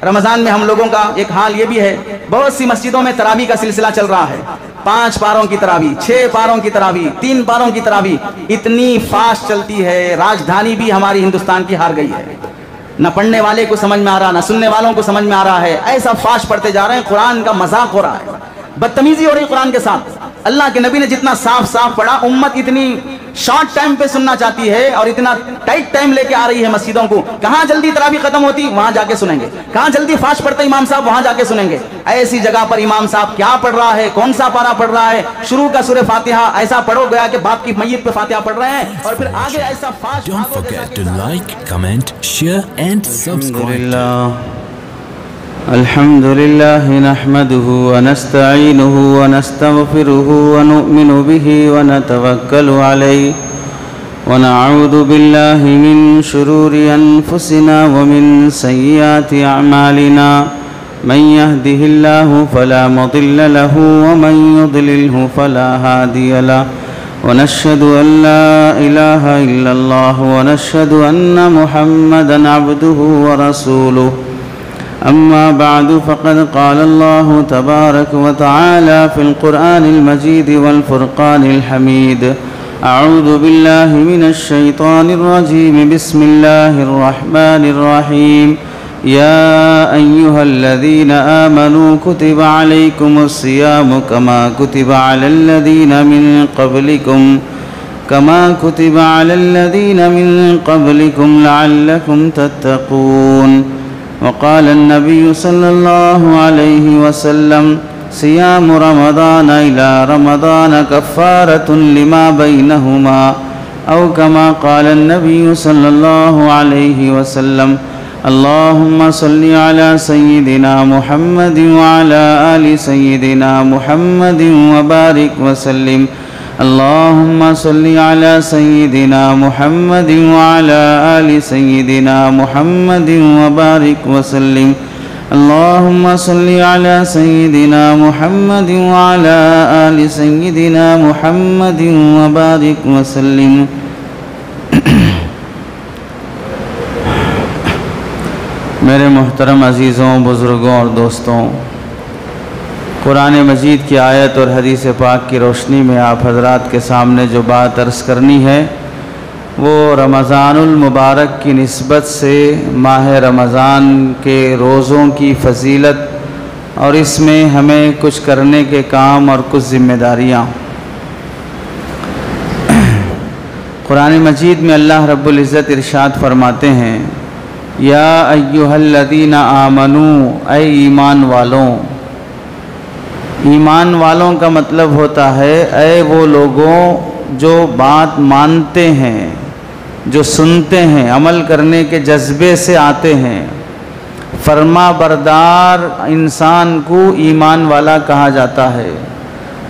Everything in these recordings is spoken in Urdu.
رمضان میں ہم لوگوں کا ایک حال یہ بھی ہے، بہت سی مسجدوں میں تراویح کا سلسلہ چل رہا ہے، 5 پاروں کی تراویح، 6 پاروں کی تراویح، 3 پاروں کی تراویح، اتنی فاسٹ چلتی ہے، راجدھانی بھی ہماری ہندوستان کی ہار گئی ہے، نہ پڑھنے والے کو سمجھ میں آ رہا، نہ سننے والوں کو سمجھ میں آ رہا ہے، ایسا فاسٹ پڑھتے جا رہے ہیں، قرآن کا مذاق ہو رہا ہے، بدتمیزی ہو رہی قرآن کے ساتھ۔ اللہ کے نبی نے جتنا صاف صاف پڑھا، امت اتنی شارٹ ٹائم پہ سننا چاہتی ہے اور اتنا ٹائٹ ٹائم لے کے آ رہی ہے مسجدوں کو، کہاں جلدی تراویح ختم ہوتی وہاں جا کے سنیں گے، کہاں جلدی فاسٹ پڑھتا امام صاحب وہاں جا کے سنیں گے، ایسی جگہ پر امام صاحب کیا پڑھ رہا ہے، کون سا پارا پڑھ رہا ہے، شروع کا سورہ فاتحہ ایسا پڑھو گیا کہ باپ کی میت پہ فاتحہ پڑھ رہے ہیں اور پھر آگے ایسا fast. Don't forget to like, comment, share and subscribe. الحمد لله نحمده ونستعينه ونستغفره ونؤمن به ونتوكل عليه ونعوذ بالله من شرور أنفسنا ومن سيئات أعمالنا من يهده الله فلا مضل له ومن يضلله فلا هادي له ونشهد أن لا إله إلا الله ونشهد أن محمدا عبده ورسوله أما بعد فقد قال الله تبارك وتعالى في القرآن المجيد والفرقان الحميد أعوذ بالله من الشيطان الرجيم بسم الله الرحمن الرحيم يا أيها الذين آمنوا كتب عليكم الصيام كما كتب على الذين من قبلكم لعلكم تتقون وقال النبي صلى الله عليه وسلم صيام رمضان إلى رمضان كفارة لما بينهما أو كما قال النبي صلى الله عليه وسلم اللهم صل على سيدنا محمد وعلى آل سيدنا محمد وبارك وسلم اللهم صل على سيدنا محمد وعلى آل سيدنا محمد وبارك وسلم اللهم صل على سيدنا محمد وعلى آل سيدنا محمد وبارك وسلم۔ میرے محترم عزیزوں، بزرگوں اور دوستوں، قرآن مجید کی آیت اور حدیث پاک کی روشنی میں آپ حضرات کے سامنے جو بات عرض کرنی ہے وہ رمضان المبارک کی نسبت سے ماہ رمضان کے روزوں کی فضیلت اور اس میں ہمیں کچھ کرنے کے کام اور کچھ ذمہ داریاں۔ قرآن مجید میں اللہ رب العزت ارشاد فرماتے ہیں یا ایھا الذین آمنوا، اے ایمان والوں۔ ایمان والوں کا مطلب ہوتا ہے اے وہ لوگوں جو بات مانتے ہیں، جو سنتے ہیں، عمل کرنے کے جذبے سے آتے ہیں۔ فرما بردار انسان کو ایمان والا کہا جاتا ہے،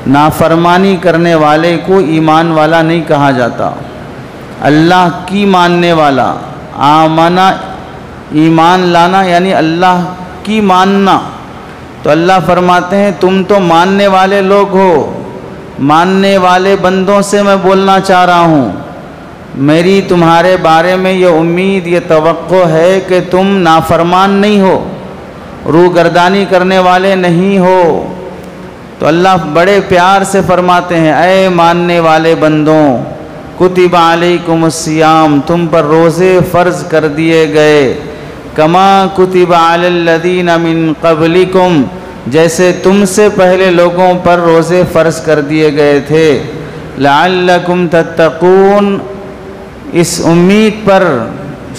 نافرمانی کرنے والے کو ایمان والا نہیں کہا جاتا۔ اللہ کی ماننے والا، آمنا ایمان لانا یعنی اللہ کی ماننا، تو اللہ فرماتے ہیں تم تو ماننے والے لوگ ہو، ماننے والے بندوں سے میں بولنا چاہ رہا ہوں، میری تمہارے بارے میں یہ امید، یہ توقع ہے کہ تم نافرمان نہیں ہو، روگردانی کرنے والے نہیں ہو۔ تو اللہ بڑے پیار سے فرماتے ہیں اے ماننے والے بندوں، کتب علیکم الصیام، تم پر روزے فرض کر دیے گئے، کما کتب علی الذین من قبلکم، جیسے تم سے پہلے لوگوں پر روزے فرض کر دیے گئے تھے، لعلکم تتقون، اس امید پر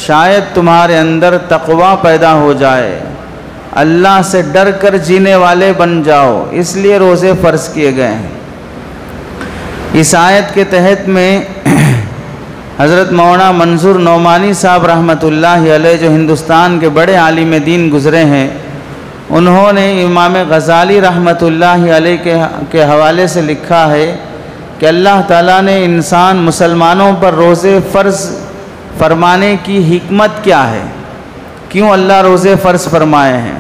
شاید تمہارے اندر تقوی پیدا ہو جائے، اللہ سے ڈر کر جینے والے بن جاؤ، اس لیے روزے فرض کیے گئے ہیں۔ اس آیت کے تحت میں حضرت مولانا منظور نعمانی صاحب رحمۃ اللہ علیہ جو ہندوستان کے بڑے عالم دین گزرے ہیں، انہوں نے امام غزالی رحمۃ اللہ علیہ کے حوالے سے لکھا ہے کہ اللہ تعالیٰ نے انسان مسلمانوں پر روزے فرض فرمانے کی حکمت کیا ہے، کیوں اللہ روزے فرض فرمائے ہیں،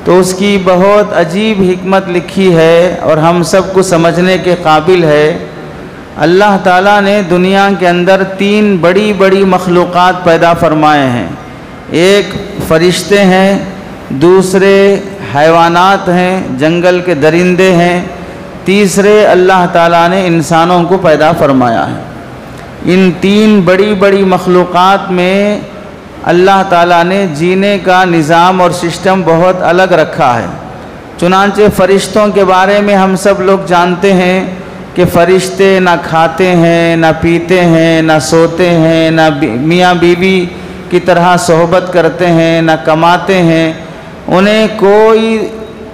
تو اس کی بہت عجیب حکمت لکھی ہے اور ہم سب کو سمجھنے کے قابل ہے۔ اللہ تعالیٰ نے دنیا کے اندر 3 بڑی بڑی مخلوقات پیدا فرمائے ہیں، ایک فرشتے ہیں، دوسرے حیوانات ہیں، جنگل کے درندے ہیں، تیسرے اللہ تعالیٰ نے انسانوں کو پیدا فرمایا ہے۔ ان تین بڑی بڑی مخلوقات میں اللہ تعالیٰ نے جینے کا نظام اور سسٹم بہت الگ رکھا ہے۔ چنانچہ فرشتوں کے بارے میں ہم سب لوگ جانتے ہیں کہ فرشتے نہ کھاتے ہیں، نہ پیتے ہیں، نہ سوتے ہیں، نہ میاں بیوی کی طرح صحبت کرتے ہیں، نہ کماتے ہیں، انہیں کوئی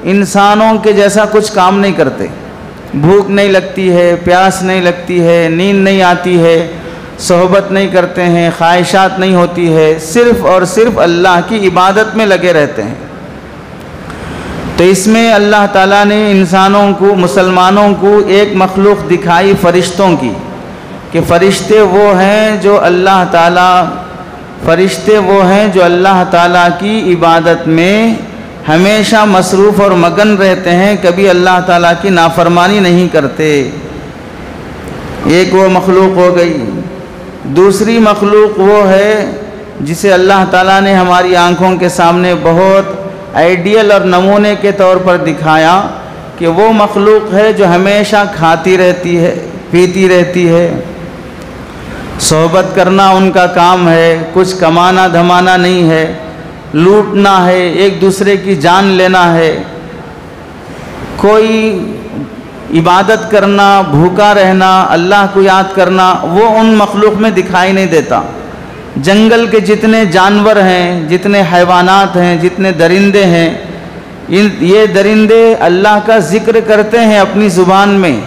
انسانوں کے جیسا کچھ کام نہیں کرتے، بھوک نہیں لگتی ہے، پیاس نہیں لگتی ہے، نیند نہیں آتی ہے، صحبت نہیں کرتے ہیں، خواہشات نہیں ہوتی ہے، صرف اور صرف اللہ کی عبادت میں لگے رہتے ہیں۔ تو اس میں اللہ تعالیٰ نے انسانوں کو، مسلمانوں کو ایک مخلوق دکھائی فرشتوں کی، کہ فرشتے وہ ہیں جو اللہ تعالیٰ کی عبادت میں ہمیشہ مصروف اور مگن رہتے ہیں، کبھی اللہ تعالیٰ کی نافرمانی نہیں کرتے۔ ایک وہ مخلوق ہو گئی۔ دوسری مخلوق وہ ہے جسے اللہ تعالیٰ نے ہماری آنکھوں کے سامنے بہت آئیڈیل اور نمونے کے طور پر دکھایا، کہ وہ مخلوق ہے جو ہمیشہ کھاتی رہتی ہے، پیتی رہتی ہے، صحبت کرنا ان کا کام ہے، کچھ کمانا دھمانا نہیں ہے، لوٹنا ہے، ایک دوسرے کی جان لینا ہے، کوئی عبادت کرنا، بھوکا رہنا، اللہ کو یاد کرنا، وہ ان مخلوق میں دکھائی نہیں دیتا۔ جنگل کے جتنے جانور ہیں، جتنے حیوانات ہیں، جتنے درندے ہیں، یہ درندے اللہ کا ذکر کرتے ہیں اپنی زبان میں،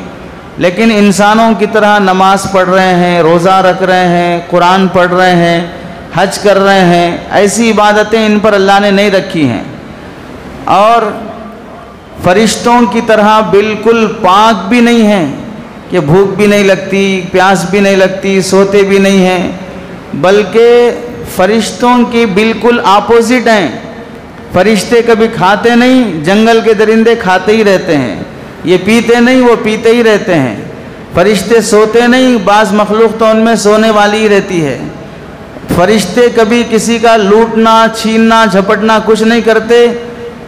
لیکن انسانوں کی طرح نماز پڑھ رہے ہیں، روزہ رکھ رہے ہیں، قرآن پڑھ رہے ہیں، حج کر رہے ہیں، ایسی عبادتیں ان پر اللہ نے نہیں رکھی ہیں، اور فرشتوں کی طرح بالکل پاک بھی نہیں ہیں کہ بھوک بھی نہیں لگتی، پیاس بھی نہیں لگتی، سوتے بھی نہیں ہیں، بلکہ فرشتوں کی بالکل اپوزٹ ہیں۔ فرشتے کبھی کھاتے نہیں، جنگل کے درندے کھاتے ہی رہتے ہیں، یہ پیتے نہیں، وہ پیتے ہی رہتے ہیں۔ فرشتے سوتے نہیں، بعض مخلوق تو ان میں سونے والی ہی رہتی ہے۔ فرشتے کبھی کسی کا لوٹنا، چھیننا، جھپٹنا کچھ نہیں کرتے،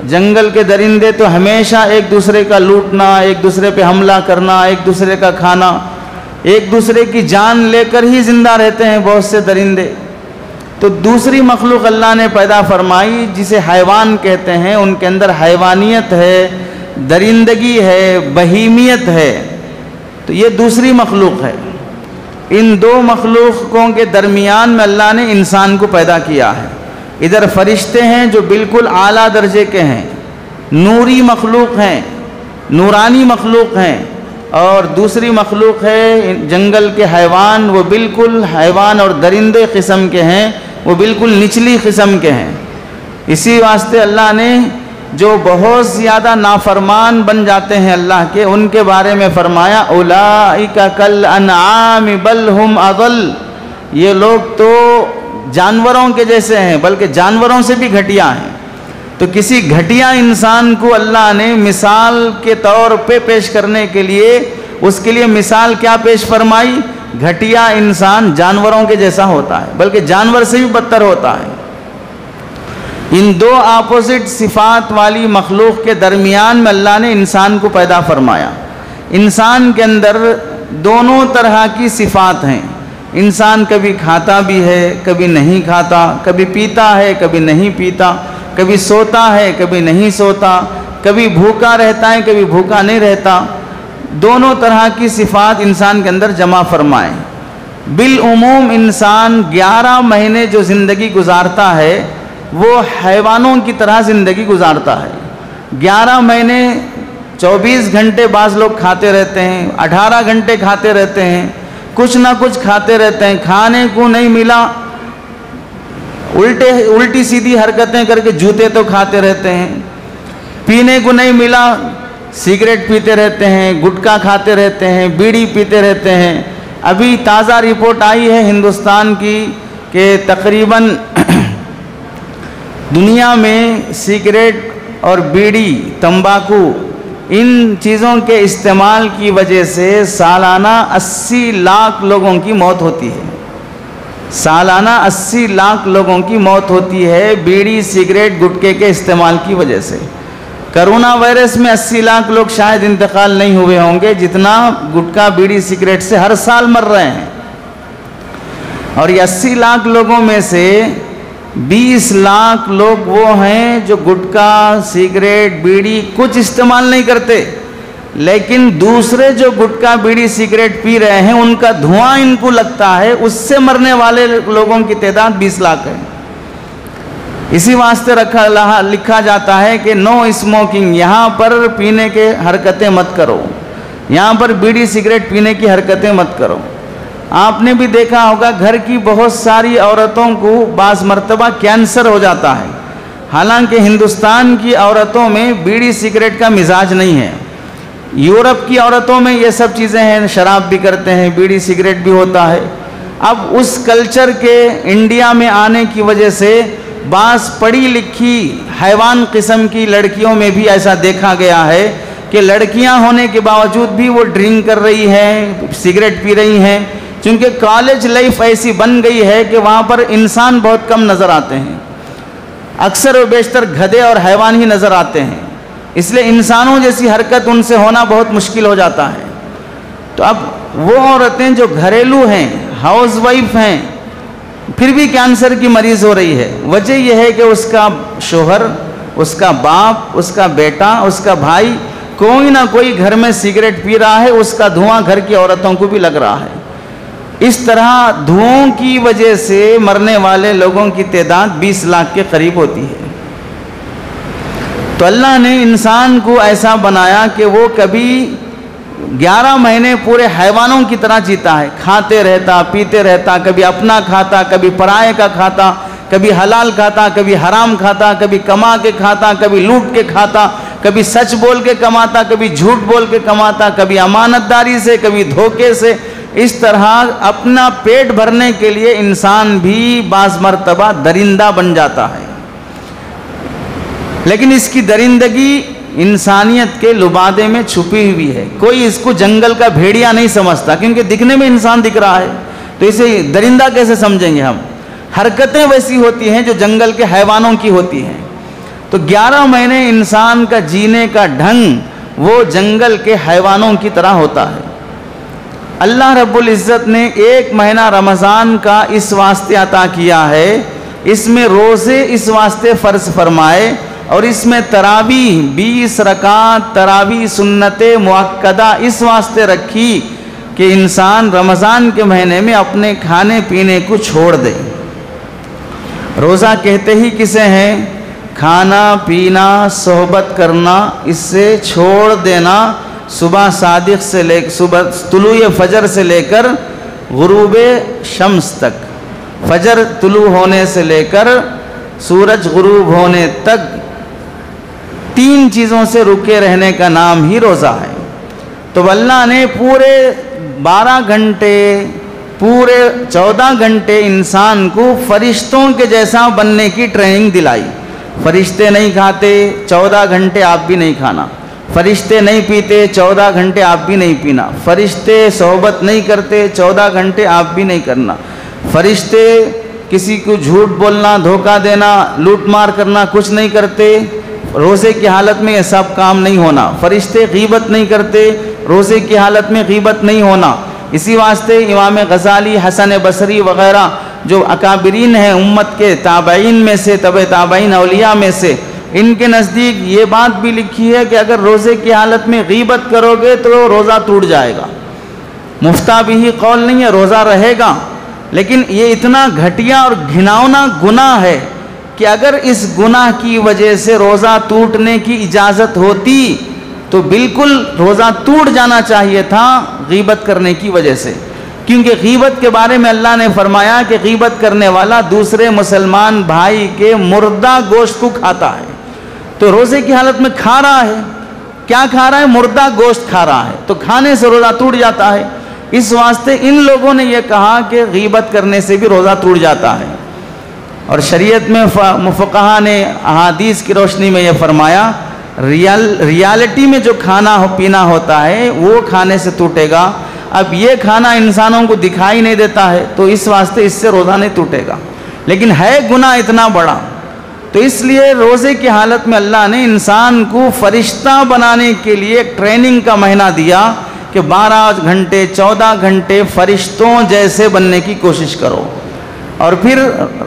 جنگل کے درندے تو ہمیشہ ایک دوسرے کا لوٹنا، ایک دوسرے پہ حملہ کرنا، ایک دوسرے کا کھانا، ایک دوسرے کی جان لے کر ہی زندہ رہتے ہیں بہت سے درندے۔ تو دوسری مخلوق اللہ نے پیدا فرمائی جسے حیوان کہتے ہیں، ان کے اندر حیوانیت ہے، درندگی ہے، بہیمیت ہے، تو یہ دوسری مخلوق ہے۔ ان دو مخلوقوں کے درمیان میں اللہ نے انسان کو پیدا کیا ہے۔ ادھر فرشتے ہیں جو بالکل اعلیٰ درجے کے ہیں، نوری مخلوق ہیں، نورانی مخلوق ہیں، اور دوسری مخلوق ہے جنگل کے حیوان، وہ بالکل حیوان اور درندے قسم کے ہیں، وہ بالکل نچلی قسم کے ہیں۔ اسی واسطے اللہ نے جو بہت زیادہ نافرمان بن جاتے ہیں اللہ کے، ان کے بارے میں فرمایا اولئک کالانعام بل ہم اضل، یہ لوگ تو جانوروں کے جیسے ہیں، بلکہ جانوروں سے بھی گھٹیا ہیں۔ تو کسی گھٹیا انسان کو اللہ نے مثال کے طور پہ پیش کرنے کے لیے، اس کے لیے مثال کیا پیش فرمائی؟ گھٹیا انسان جانوروں کے جیسا ہوتا ہے، بلکہ جانور سے بھی بدتر ہوتا ہے۔ ان دو اپوزٹ صفات والی مخلوق کے درمیان میں اللہ نے انسان کو پیدا فرمایا۔ انسان کے اندر دونوں طرح کی صفات ہیں۔ انسان کبھی کھاتا بھی ہے، کبھی نہیں کھاتا، کبھی پیتا ہے، کبھی نہیں پیتا، کبھی سوتا ہے، کبھی نہیں سوتا، کبھی بھوکا رہتا ہے، کبھی بھوکا نہیں رہتا۔ دونوں طرح کی صفات انسان کے اندر جمع فرمائے۔ بالعموم انسان 11 مہینے جو زندگی گزارتا ہے وہ حیوانوں کی طرح زندگی گزارتا ہے۔ 11 مہینے 24 گھنٹے بعض لوگ کھاتے رہتے ہیں، 18 گھنٹے کھاتے رہتے ہیں، کچھ نہ کچھ کھاتے رہتے ہیں، کھانے کو نہیں ملا الٹی سیدھی حرکتیں کر کے جوتے تو کھاتے رہتے ہیں، پینے کو نہیں ملا سگریٹ پیتے رہتے ہیں، گٹکا کھاتے رہتے ہیں، بیڑی پیتے رہتے ہیں۔ ابھی تازہ رپورٹ آئی ہے ہندوستان کی کہ تقریباً دنیا میں سگریٹ اور بیڑی، تمباکو، ان چیزوں کے استعمال کی وجہ سے سالانہ 80 لاکھ لوگوں کی موت ہوتی ہے۔ سالانہ 80 لاکھ لوگوں کی موت ہوتی ہے بیڑی سگریٹ گٹکے کے استعمال کی وجہ سے۔ کرونا وائرس میں 80 لاکھ لوگ شاید انتقال نہیں ہوئے ہوں گے جتنا گٹکا بیڑی سگریٹ سے ہر سال مر رہے ہیں، اور یہ 80 لاکھ لوگوں میں سے 20 لاکھ لوگ وہ ہیں جو گٹکا سگریٹ بیڑی کچھ استعمال نہیں کرتے، لیکن دوسرے جو گٹکا بیڑی سگریٹ پی رہے ہیں ان کا دھواں ان کو لگتا ہے، اس سے مرنے والے لوگوں کی تعداد 20 لاکھ ہے۔ اسی واسطے لکھا جاتا ہے کہ نو اسموکنگ، یہاں پر پینے کے حرکتیں مت کرو، یہاں پر بیڑی سگریٹ پینے کی حرکتیں مت کرو۔ آپ نے بھی دیکھا ہوگا گھر کی بہت ساری عورتوں کو بعض مرتبہ کینسر ہو جاتا ہے، حالانکہ ہندوستان کی عورتوں میں بیڑی سگریٹ کا مزاج نہیں ہے، یورپ کی عورتوں میں یہ سب چیزیں ہیں، شراب بھی کرتے ہیں، بیڑی سگریٹ بھی ہوتا ہے۔ اب اس کلچر کے انڈیا میں آنے کی وجہ سے بعض پڑھی لکھی حیوان قسم کی لڑکیوں میں بھی ایسا دیکھا گیا ہے کہ لڑکیاں ہونے کے باوجود بھی وہ ڈرنک کر رہی ہیں، سگریٹ پی رہی ہیں، چونکہ کالج لائف ایسی بن گئی ہے کہ وہاں پر انسان بہت کم نظر آتے ہیں، اکثر و بیشتر گدھے اور حیوان ہی نظر آتے ہیں، اس لیے انسانوں جیسی حرکت ان سے ہونا بہت مشکل ہو جاتا ہے۔ تو اب وہ عورتیں جو گھریلو ہیں، ہاؤس وائف ہیں، پھر بھی کینسر کی مریض ہو رہی ہے، وجہ یہ ہے کہ اس کا شوہر، اس کا باپ، اس کا بیٹا، اس کا بھائی کوئی نہ کوئی گھر میں سگریٹ پی رہا ہے، اس کا دھواں گھر کی عورتوں کو بھی لگ رہا ہے۔ اس طرح دھوؤں کی وجہ سے مرنے والے لوگوں کی تعداد 20 لاکھ کے قریب ہوتی ہے۔ تو اللہ نے انسان کو ایسا بنایا کہ وہ کبھی 11 مہینے پورے حیوانوں کی طرح جیتا ہے، کھاتے رہتا، پیتے رہتا، کبھی اپنا کھاتا، کبھی پرائے کا کھاتا، کبھی حلال کھاتا، کبھی حرام کھاتا، کبھی کما کے کھاتا، کبھی لوٹ کے کھاتا، کبھی سچ بول کے کماتا، کبھی جھوٹ بول کے کماتا، کبھی امانت داری سے، کبھی دھوکے سے۔ اس طرح اپنا پیٹ بھرنے کے لیے انسان بھی بعض مرتبہ درندہ بن جاتا ہے، لیکن اس کی درندگی انسانیت کے لبادے میں چھپی ہوئی ہے۔ کوئی اس کو جنگل کا بھیڑیا نہیں سمجھتا، کیونکہ دکھنے میں انسان دکھ رہا ہے، تو اسے درندہ کیسے سمجھیں گے ہم؟ حرکتیں ویسی ہوتی ہیں جو جنگل کے حیوانوں کی ہوتی ہیں۔ تو 11 مہینے انسان کا جینے کا ڈھنگ وہ جنگل کے حیوانوں کی طرح ہوتا ہے۔ اللہ رب العزت نے 1 مہینہ رمضان کا اس واسطے عطا کیا ہے، اس میں روزے اس واسطے فرض فرمائے، اور اس میں تراویح 20 رکعت تراویح سنت مؤکدہ اس واسطے رکھی کہ انسان رمضان کے مہینے میں اپنے کھانے پینے کو چھوڑ دے۔ روزہ کہتے ہی کسے ہیں؟ کھانا پینا صحبت کرنا، اس سے چھوڑ دینا، صبح صادق سے لے صبح طلوع فجر سے لے کر غروب شمس تک، فجر طلوع ہونے سے لے کر سورج غروب ہونے تک 3 چیزوں سے رکے رہنے کا نام ہی روزہ ہے۔ تو اللہ نے پورے 12 گھنٹے پورے 14 گھنٹے انسان کو فرشتوں کے جیسا بننے کی ٹریننگ دلائی۔ فرشتے نہیں کھاتے، 14 گھنٹے آپ بھی نہیں کھانا، فرشتے نہیں پیتے، 14 گھنٹے آپ بھی نہیں پینا، فرشتے صحبت نہیں کرتے، 14 گھنٹے آپ بھی نہیں کرنا، فرشتے کسی کو جھوٹ بولنا، دھوکہ دینا، لوٹ مار کرنا کچھ نہیں کرتے، روزے کی حالت میں یہ سب کام نہیں ہونا، فرشتے غیبت نہیں کرتے، روزے کی حالت میں غیبت نہیں ہونا۔ اسی واسطے امام غزالی، حسن بصری وغیرہ جو اکابرین ہیں امت کے تابعین میں سے، تبع تابعین اولیاء میں سے، ان کے نزدیک یہ بات بھی لکھی ہے کہ اگر روزے کی حالت میں غیبت کرو گے تو روزہ ٹوٹ جائے گا۔ مفتہ بھی قول نہیں ہے، روزہ رہے گا، لیکن یہ اتنا گھٹیا اور گھناؤنا گناہ ہے کہ اگر اس گناہ کی وجہ سے روزہ ٹوٹنے کی اجازت ہوتی تو بالکل روزہ ٹوٹ جانا چاہیے تھا غیبت کرنے کی وجہ سے، کیونکہ غیبت کے بارے میں اللہ نے فرمایا کہ غیبت کرنے والا دوسرے مسلمان بھائی کے مردہ گوشت کو کھاتا ہے۔ تو روزے کی حالت میں کھا رہا ہے، کیا کھا رہا ہے؟ مردہ گوشت کھا رہا ہے، تو کھانے سے روزہ ٹوٹ جاتا ہے۔ اس واسطے ان لوگوں نے یہ کہا کہ غیبت کرنے سے بھی روزہ ٹوٹ جاتا ہے، اور شریعت میں فقہا نے احادیث کی روشنی میں یہ فرمایا ریالٹی میں جو کھانا پینا ہوتا ہے وہ کھانے سے ٹوٹے گا، اب یہ کھانا انسانوں کو دکھائی نہیں دیتا ہے تو اس واسطے اس سے روزہ نہیں ٹوٹے گا، لیکن ہے گناہ اتنا بڑا، تو اس لیے روزے کی حالت میں اللہ نے انسان کو فرشتہ بنانے کے لیے ایک ٹریننگ کا مہینہ دیا کہ 12 گھنٹے 14 گھنٹے فرشتوں جیسے بننے کی کوشش کرو، اور پھر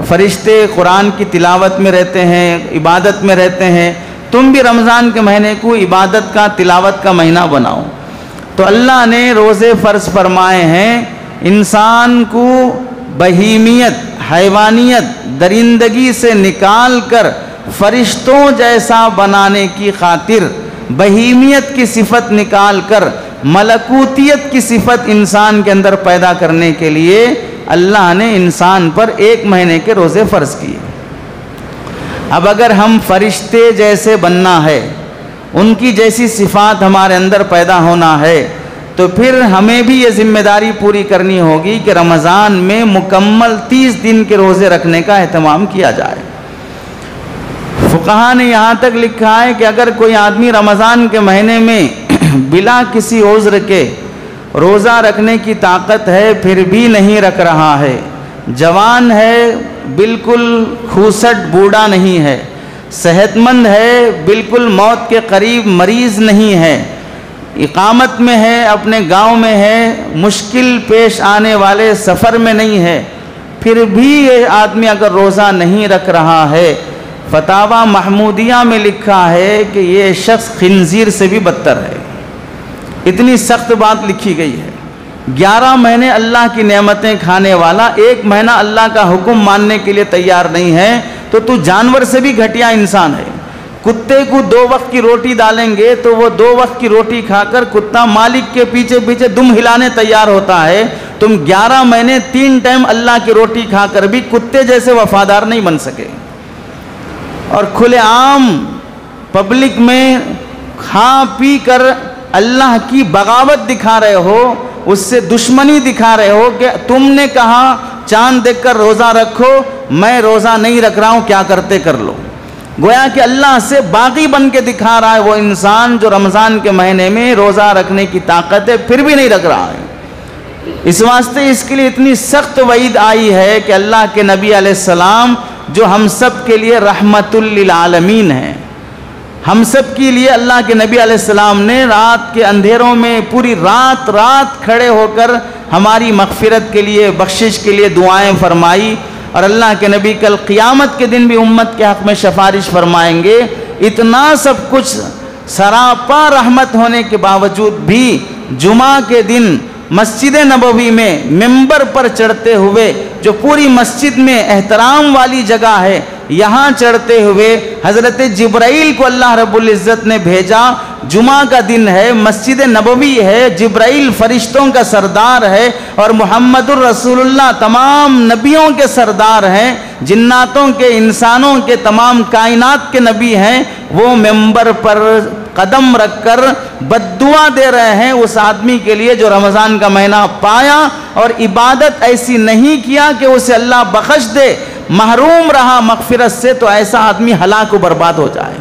فرشتے قرآن کی تلاوت میں رہتے ہیں، عبادت میں رہتے ہیں، تم بھی رمضان کے مہینے کو عبادت کا تلاوت کا مہینہ بناؤ۔ تو اللہ نے روزے فرض فرمائے ہیں انسان کو بہیمیت، حیوانیت، درندگی سے نکال کر فرشتوں جیسا بنانے کی خاطر، بہیمیت کی صفت نکال کر ملکوتیت کی صفت انسان کے اندر پیدا کرنے کے لیے اللہ نے انسان پر 1 مہینے کے روزے فرض کیے۔ اب اگر ہم فرشتے جیسے بننا ہے، ان کی جیسی صفات ہمارے اندر پیدا ہونا ہے، تو پھر ہمیں بھی یہ ذمہ داری پوری کرنی ہوگی کہ رمضان میں مکمل 30 دن کے روزے رکھنے کا اہتمام کیا جائے۔ فقہا نے یہاں تک لکھا ہے کہ اگر کوئی آدمی رمضان کے مہینے میں بلا کسی عذر کے روزہ رکھنے کی طاقت ہے پھر بھی نہیں رکھ رہا ہے، جوان ہے، بالکل کھوسٹ بوڑھا نہیں ہے، صحت مند ہے، بالکل موت کے قریب مریض نہیں ہے، اقامت میں ہے، اپنے گاؤں میں ہے، مشکل پیش آنے والے سفر میں نہیں ہے، پھر بھی یہ آدمی اگر روزہ نہیں رکھ رہا ہے، فتاوی محمودیہ میں لکھا ہے کہ یہ شخص خنزیر سے بھی بدتر ہے۔ اتنی سخت بات لکھی گئی ہے۔ 11 مہینے اللہ کی نعمتیں کھانے والا 1 مہینہ اللہ کا حکم ماننے کے لیے تیار نہیں ہے تو جانور سے بھی گھٹیا انسان ہے۔ کتے کو 2 وقت کی روٹی ڈالیں گے تو وہ 2 وقت کی روٹی کھا کر کتا مالک کے پیچھے پیچھے دم ہلانے تیار ہوتا ہے، تم 11 مہینے 3 ٹائم اللہ کی روٹی کھا کر بھی کتے جیسے وفادار نہیں بن سکے، اور کھلے عام پبلک میں کھا پی کر اللہ کی بغاوت دکھا رہے ہو، اس سے دشمنی دکھا رہے ہو کہ تم نے کہا چاند دیکھ کر روزہ رکھو، میں روزہ نہیں رکھ رہا ہوں، کیا کرتے کر لو۔ گویا کہ اللہ سے باغی بن کے دکھا رہا ہے وہ انسان جو رمضان کے مہینے میں روزہ رکھنے کی طاقت ہے پھر بھی نہیں رکھ رہا ہے۔ اس واسطے اس کے لیے اتنی سخت وعید آئی ہے کہ اللہ کے نبی علیہ السلام جو ہم سب کے لیے رحمت للعالمین ہیں، ہم سب کے لیے اللہ کے نبی علیہ السلام نے رات کے اندھیروں میں پوری رات کھڑے ہو کر ہماری مغفرت کے لیے، بخشش کے لیے دعائیں فرمائی، اور اللہ کے نبی کل قیامت کے دن بھی امت کے حق میں سفارش فرمائیں گے۔ اتنا سب کچھ سراپا رحمت ہونے کے باوجود بھی جمعہ کے دن مسجد نبوی میں ممبر پر چڑھتے ہوئے، جو پوری مسجد میں احترام والی جگہ ہے، یہاں چڑھتے ہوئے حضرت جبرائیل کو اللہ رب العزت نے بھیجا۔ جمعہ کا دن ہے، مسجد نبوی ہے، جبرائیل فرشتوں کا سردار ہے، اور محمد الرسول اللہ تمام نبیوں کے سردار ہیں، جناتوں کے، انسانوں کے، تمام کائنات کے نبی ہیں۔ وہ ممبر پر قدم رکھ کر بددعا دے رہے ہیں اس آدمی کے لیے جو رمضان کا مہینہ پایا اور عبادت ایسی نہیں کیا کہ اسے اللہ بخش دے، محروم رہا مغفرت سے، تو ایسا آدمی ہلاک و برباد ہو جائے۔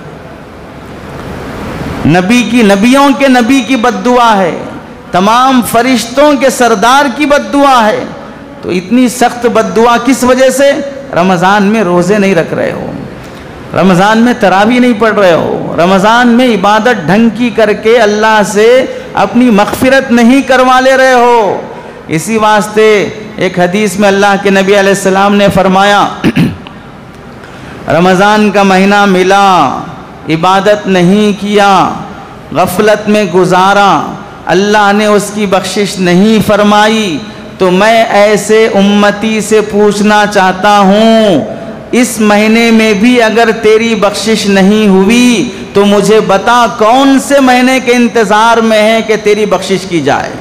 نبیوں کے نبی کی بددعا ہے، تمام فرشتوں کے سردار کی بددعا ہے، تو اتنی سخت بددعا کس وجہ سے؟ رمضان میں روزے نہیں رکھ رہے ہو، رمضان میں تراویح نہیں پڑھ رہے ہو، رمضان میں عبادت ڈھنگ کی کر کے اللہ سے اپنی مغفرت نہیں کروا لے رہے ہو۔ اسی واسطے ایک حدیث میں اللہ کے نبی علیہ السلام نے فرمایا، رمضان کا مہینہ ملا، عبادت نہیں کیا، غفلت میں گزارا، اللہ نے اس کی بخشش نہیں فرمائی، تو میں ایسے امتی سے پوچھنا چاہتا ہوں، اس مہینے میں بھی اگر تیری بخشش نہیں ہوئی تو مجھے بتا کون سے مہینے کے انتظار میں ہے کہ تیری بخشش کی جائے۔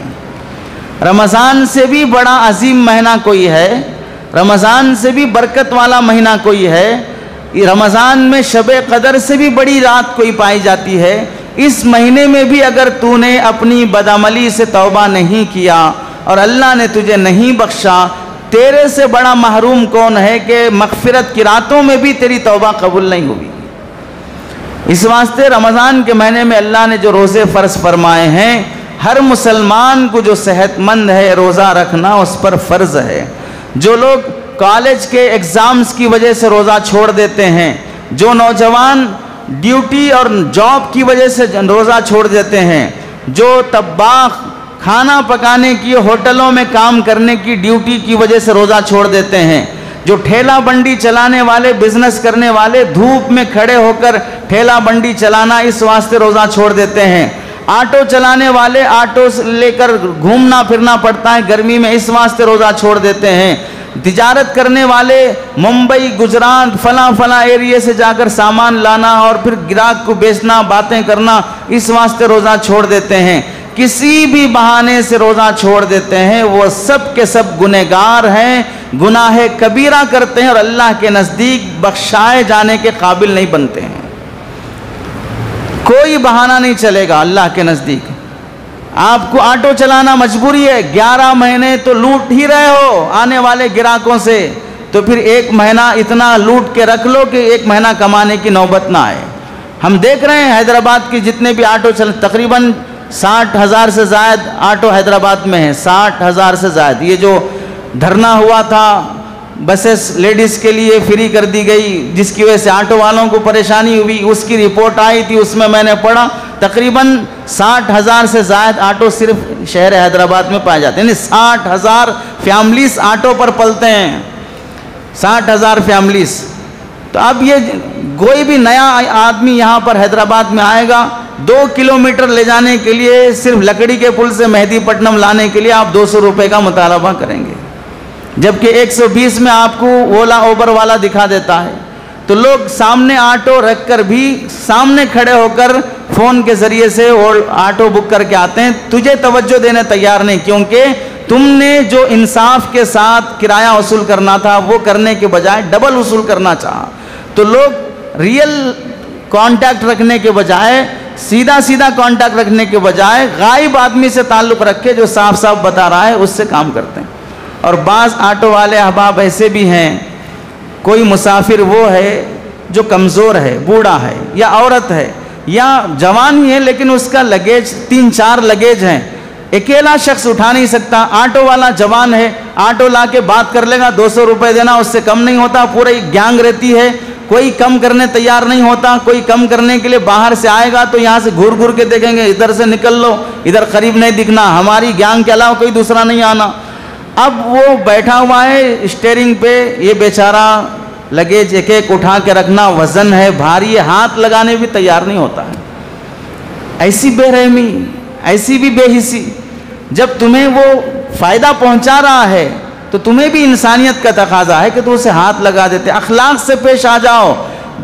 رمضان سے بھی بڑا عظیم مہینہ کوئی ہے، رمضان سے بھی برکت والا مہینہ کوئی ہے، رمضان میں شب قدر سے بھی بڑی رات کوئی پائی جاتی ہے۔ اس مہینے میں بھی اگر تو نے اپنی بدعملی سے توبہ نہیں کیا اور اللہ نے تجھے نہیں بخشا، تیرے سے بڑا محروم کون ہے کہ مغفرت کی راتوں میں بھی تیری توبہ قبول نہیں ہوئی۔ اس واسطے رمضان کے مہینے میں اللہ نے جو روزے فرض فرمائے ہیں، ہر مسلمان کو جو صحت مند ہے روزہ رکھنا اس پر فرض ہے۔ جو لوگ کالج کے ایگزامز کی وجہ سے روزہ چھوڑ دیتے ہیں، جو نوجوان ڈیوٹی اور جاب کی وجہ سے روزہ چھوڑ دیتے ہیں، جو طباخ کھانا پکانے کی ہوٹلوں میں کام کرنے کی ڈیوٹی کی وجہ سے روزہ چھوڑ دیتے ہیں، جو ٹھیلا بنڈی چلانے والے بزنس کرنے والے دھوپ میں کھڑے ہو کر ٹھیلا بنڈی چلانا اس واسطے روزہ چھوڑ دیتے ہیں، آٹو چلانے والے آٹو لے کر گھومنا پھرنا پڑتا ہے گرمی میں اس واسطے روزہ چھوڑ دیتے ہیں، تجارت کرنے والے ممبئی گجرات فلاں ایریے سے جا کر سامان لانا اور پھر گراہک کو بیچنا باتیں کرنا اس واسطے روزہ چھوڑ دیتے ہیں، کسی بھی بہانے سے روزہ چھوڑ دیتے ہیں، وہ سب کے سب گنہگار ہیں، گناہ کبیرہ کرتے ہیں اور اللہ کے نزدیک بخشائے جانے کے قابل نہیں بنتے ہیں۔ کوئی بہانہ نہیں چلے گا اللہ کے نزدیک۔ آپ کو آٹو چلانا مجبوری ہے، 11 مہینے تو لوٹ ہی رہے ہو آنے والے گراہکوں سے، تو پھر 1 مہینہ اتنا لوٹ کے رکھ لو کہ 1 مہینہ کمانے کی نوبت نہ آئے۔ ہم دیکھ رہے ہیں حیدرآباد کی جتنے بھی آٹو تقریباً 60,000 سے زائد آٹو حیدرآباد میں ہیں، 60,000 سے زائد۔ یہ جو دھرنا ہوا تھا بسیں لیڈیز کے لیے فری کر دی گئی جس کی وجہ سے آٹو والوں کو پریشانی ہوئی، اس کی رپورٹ آئی تھی، اس میں میں نے پڑھا تقریباً 60,000 سے زائد آٹو صرف شہر حیدرآباد میں پائے جاتے ہیں، یعنی 60,000 فیملیز آٹو پر پلتے ہیں، 60,000 فیملیز۔ تو اب یہ کوئی بھی نیا آدمی یہاں پر حیدرآباد میں آئے گا 2 کلومیٹر لے جانے کے لیے صرف لکڑی کے پل سے مہدی پٹنم لانے کے لیے آپ 200 روپے کا مطالبہ کریں گے، جبکہ 120 میں آپ کو اولا اوبر والا دکھا دیتا ہے۔ تو لوگ سامنے آٹو رکھ کر بھی سامنے کھڑے ہو کر فون کے ذریعے سے آٹو بک کر کے آتے ہیں، تجھے توجہ دینے تیار نہیں، کیونکہ تم نے جو انصاف کے ساتھ کرایہ وصول کرنا تھا وہ کرنے کے بجائے ڈبل وصول کرنا چاہا۔ تو لوگ ریئل کانٹیکٹ رکھنے کے بجائے سیدھا کانٹیکٹ رکھنے کے بجائے غائب آدمی سے تعلق رکھے جو صاف صاف بتا رہا ہے اس سے کام کرتے ہیں۔ اور بعض آٹو والے احباب ایسے بھی ہیں، کوئی مسافر وہ ہے جو کمزور ہے، بوڑھا ہے یا عورت ہے یا جوان ہی ہے لیکن اس کا لگیج 3-4 لگیج ہیں، اکیلا شخص اٹھا نہیں سکتا، آٹو والا جوان ہے، آٹو لا کے بات کر لے گا 200 روپے دینا، اس سے کم نہیں ہوتا، پوری گینگ رہتی ہے، کوئی کم کرنے تیار نہیں ہوتا، کوئی کم کرنے کے لیے باہر سے آئے گا تو یہاں سے گھور کے دیکھیں گے، ادھر سے نکل لو، ادھر قریب نہیں دکھنا، ہماری گینگ کے علاوہ کوئی دوسرا نہیں آنا۔ اب وہ بیٹھا ہوا ہے اسٹیئرنگ پہ، یہ بیچارہ لگیج ایک ایک اٹھا کے رکھنا وزن ہے، بھاری ہے، ہاتھ لگانے بھی تیار نہیں ہوتا ہے۔ ایسی بے رحمی، ایسی بھی بے حسی، جب تمہیں وہ فائدہ پہنچا رہا ہے تو تمہیں بھی انسانیت کا تقاضا ہے کہ تو اسے ہاتھ لگا دیتے، اخلاق سے پیش آ جاؤ۔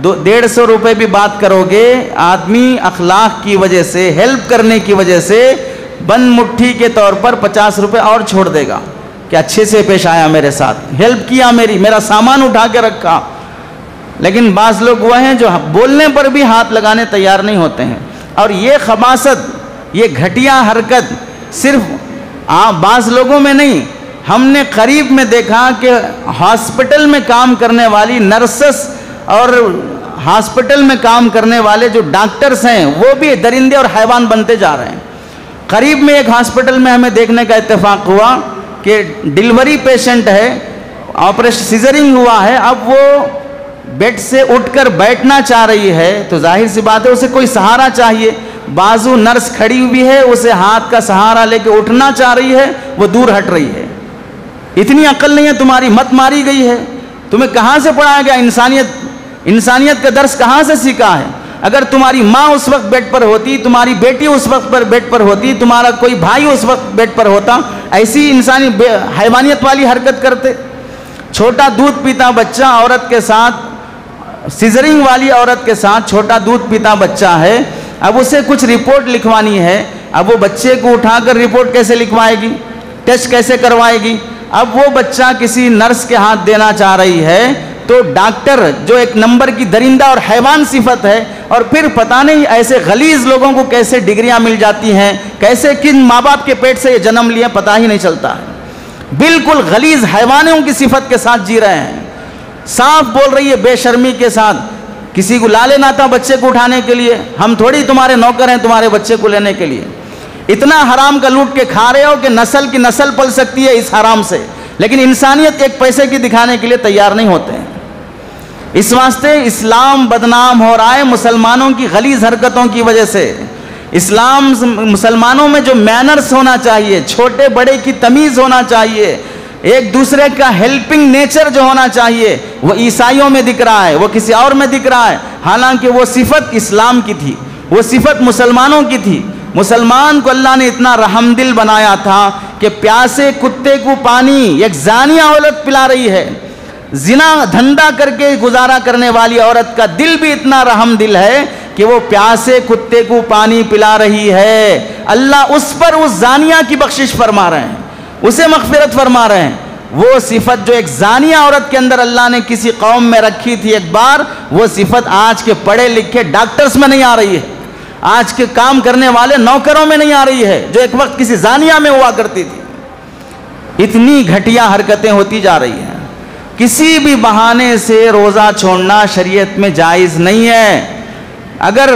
150 روپے بھی بات کرو گے، آدمی اخلاق کی وجہ سے، ہیلپ کرنے کی وجہ سے بند مٹھی کے طور پر 50 روپے اور چھوڑ دے گا کہ اچھے سے پیش آیا میرے ساتھ، ہیلپ کیا، میرا سامان اٹھا کے رکھا۔ لیکن بعض لوگ وہ ہیں جو بولنے پر بھی ہاتھ لگانے تیار نہیں ہوتے ہیں۔ اور یہ خباثت، یہ گھٹیا حرکت صرف بعض لوگوں میں نہیں، ہم نے قریب میں دیکھا کہ ہاسپٹل میں کام کرنے والی نرسز اور ہاسپٹل میں کام کرنے والے جو ڈاکٹرز ہیں وہ بھی درندے اور حیوان بنتے جا رہے ہیں۔ قریب میں ایک ہاسپٹل میں ہمیں دیکھنے کا اتفاق ہوا کہ ڈیلیوری پیشنٹ ہے، آپریشن سیزرنگ ہوا ہے، اب وہ بیڈ سے اٹھ کر بیٹھنا چاہ رہی ہے تو ظاہر سی بات ہے اسے کوئی سہارا چاہیے، بازو نرس کھڑی ہوئی ہے، اسے ہاتھ کا سہارا لے کے اٹھنا چاہ رہی ہے، وہ دور ہٹ رہی ہے۔ اتنی عقل نہیں ہے تمہاری، مت ماری گئی ہے، تمہیں کہاں سے پڑھایا گیا؟ انسانیت کا درس کہاں سے سیکھا ہے؟ اگر تمہاری ماں اس وقت بیڈ پر ہوتی، تمہاری بیٹی اس وقت پر بیڈ پر ہوتی، تمہارا کوئی بھائی اس وقت بیڈ پر ہوتا، ایسی انسانی حیوانیت والی حرکت کرتے؟ چھوٹا دودھ پیتا بچہ عورت کے ساتھ، سیزرنگ والی عورت کے ساتھ چھوٹا دودھ پیتا بچہ ہے، اب اسے کچھ رپورٹ لکھوانی ہے، اب وہ بچے کو اٹھا کر رپورٹ کیسے لکھوائے گی؟ ٹیسٹ کیسے کروائے گی؟ اب وہ بچہ کسی نرس کے ہاتھ دینا چاہ رہی ہے تو ڈاکٹر جو ایک نمبر کی درندہ اور حیوان صفت ہے، اور پھر پتہ نہیں ایسے غلیظ لوگوں کو کیسے ڈگریاں مل جاتی ہیں، کیسے کن ماں باپ کے پیٹ سے یہ جنم لیا پتہ ہی نہیں چلتا ہے، بالکل غلیظ حیوانوں کی صفت کے ساتھ جی رہے ہیں۔ صاف بول رہی ہے بے شرمی کے ساتھ، کسی کو لا لینا تھا بچے کو اٹھانے کے لیے، ہم تھوڑی تمہارے نوکر ہیں تمہارے بچے کو لینے کے لیے۔ اتنا حرام کا لوٹ کے کھا رہے ہو کہ نسل کی نسل پل سکتی ہے اس حرام سے، لیکن انسانیت ایک پیسے کی دکھانے کے لیے تیار نہیں ہوتے ہیں۔ اس واسطے اسلام بدنام ہو رہا ہے مسلمانوں کی غلیظ حرکتوں کی وجہ سے۔ اسلام مسلمانوں میں جو مینرز ہونا چاہیے، چھوٹے بڑے کی تمیز ہونا چاہیے، ایک دوسرے کا ہیلپنگ نیچر جو ہونا چاہیے، وہ عیسائیوں میں دکھ رہا ہے، وہ کسی اور میں دکھ رہا ہے، حالانکہ وہ صفت اسلام کی تھی، وہ صفت مسلمانوں کی تھی۔ مسلمان کو اللہ نے اتنا رحم دل بنایا تھا کہ پیاسے کتے کو پانی ایک زانیہ عورت پلا رہی ہے، زنا دھندا کر کے گزارا کرنے والی عورت کا دل بھی اتنا رحم دل ہے کہ وہ پیاسے کتے کو پانی پلا رہی ہے۔ اللہ اس پر اس زانیہ کی بخشش فرما رہے ہیں، اسے مغفرت فرما رہے ہیں۔ وہ صفت جو ایک زانیہ عورت کے اندر اللہ نے کسی قوم میں رکھی تھی ایک بار، وہ صفت آج کے پڑھے لکھے ڈاکٹرز میں نہیں آ رہی ہے، آج کے کام کرنے والے نوکروں میں نہیں آ رہی ہے، جو ایک وقت کسی زانیہ میں ہوا کرتی تھی۔ اتنی گھٹیا حرکتیں ہوتی جا رہی ہیں۔ کسی بھی بہانے سے روزہ چھوڑنا شریعت میں جائز نہیں ہے۔ اگر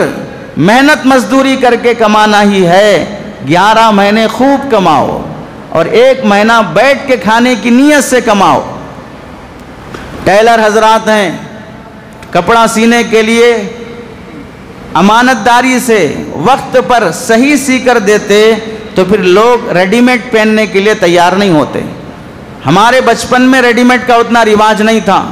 محنت مزدوری کر کے کمانا ہی ہے، 11 مہینے خوب کماؤ اور 1 مہینہ بیٹھ کے کھانے کی نیت سے کماؤ۔ ٹیلر حضرات ہیں، کپڑا سینے کے لیے امانت داری سے وقت پر صحیح سی کر دیتے تو پھر لوگ ریڈی میڈ پہننے کے لیے تیار نہیں ہوتے۔ ہمارے بچپن میں ریڈی میڈ کا اتنا رواج نہیں تھا،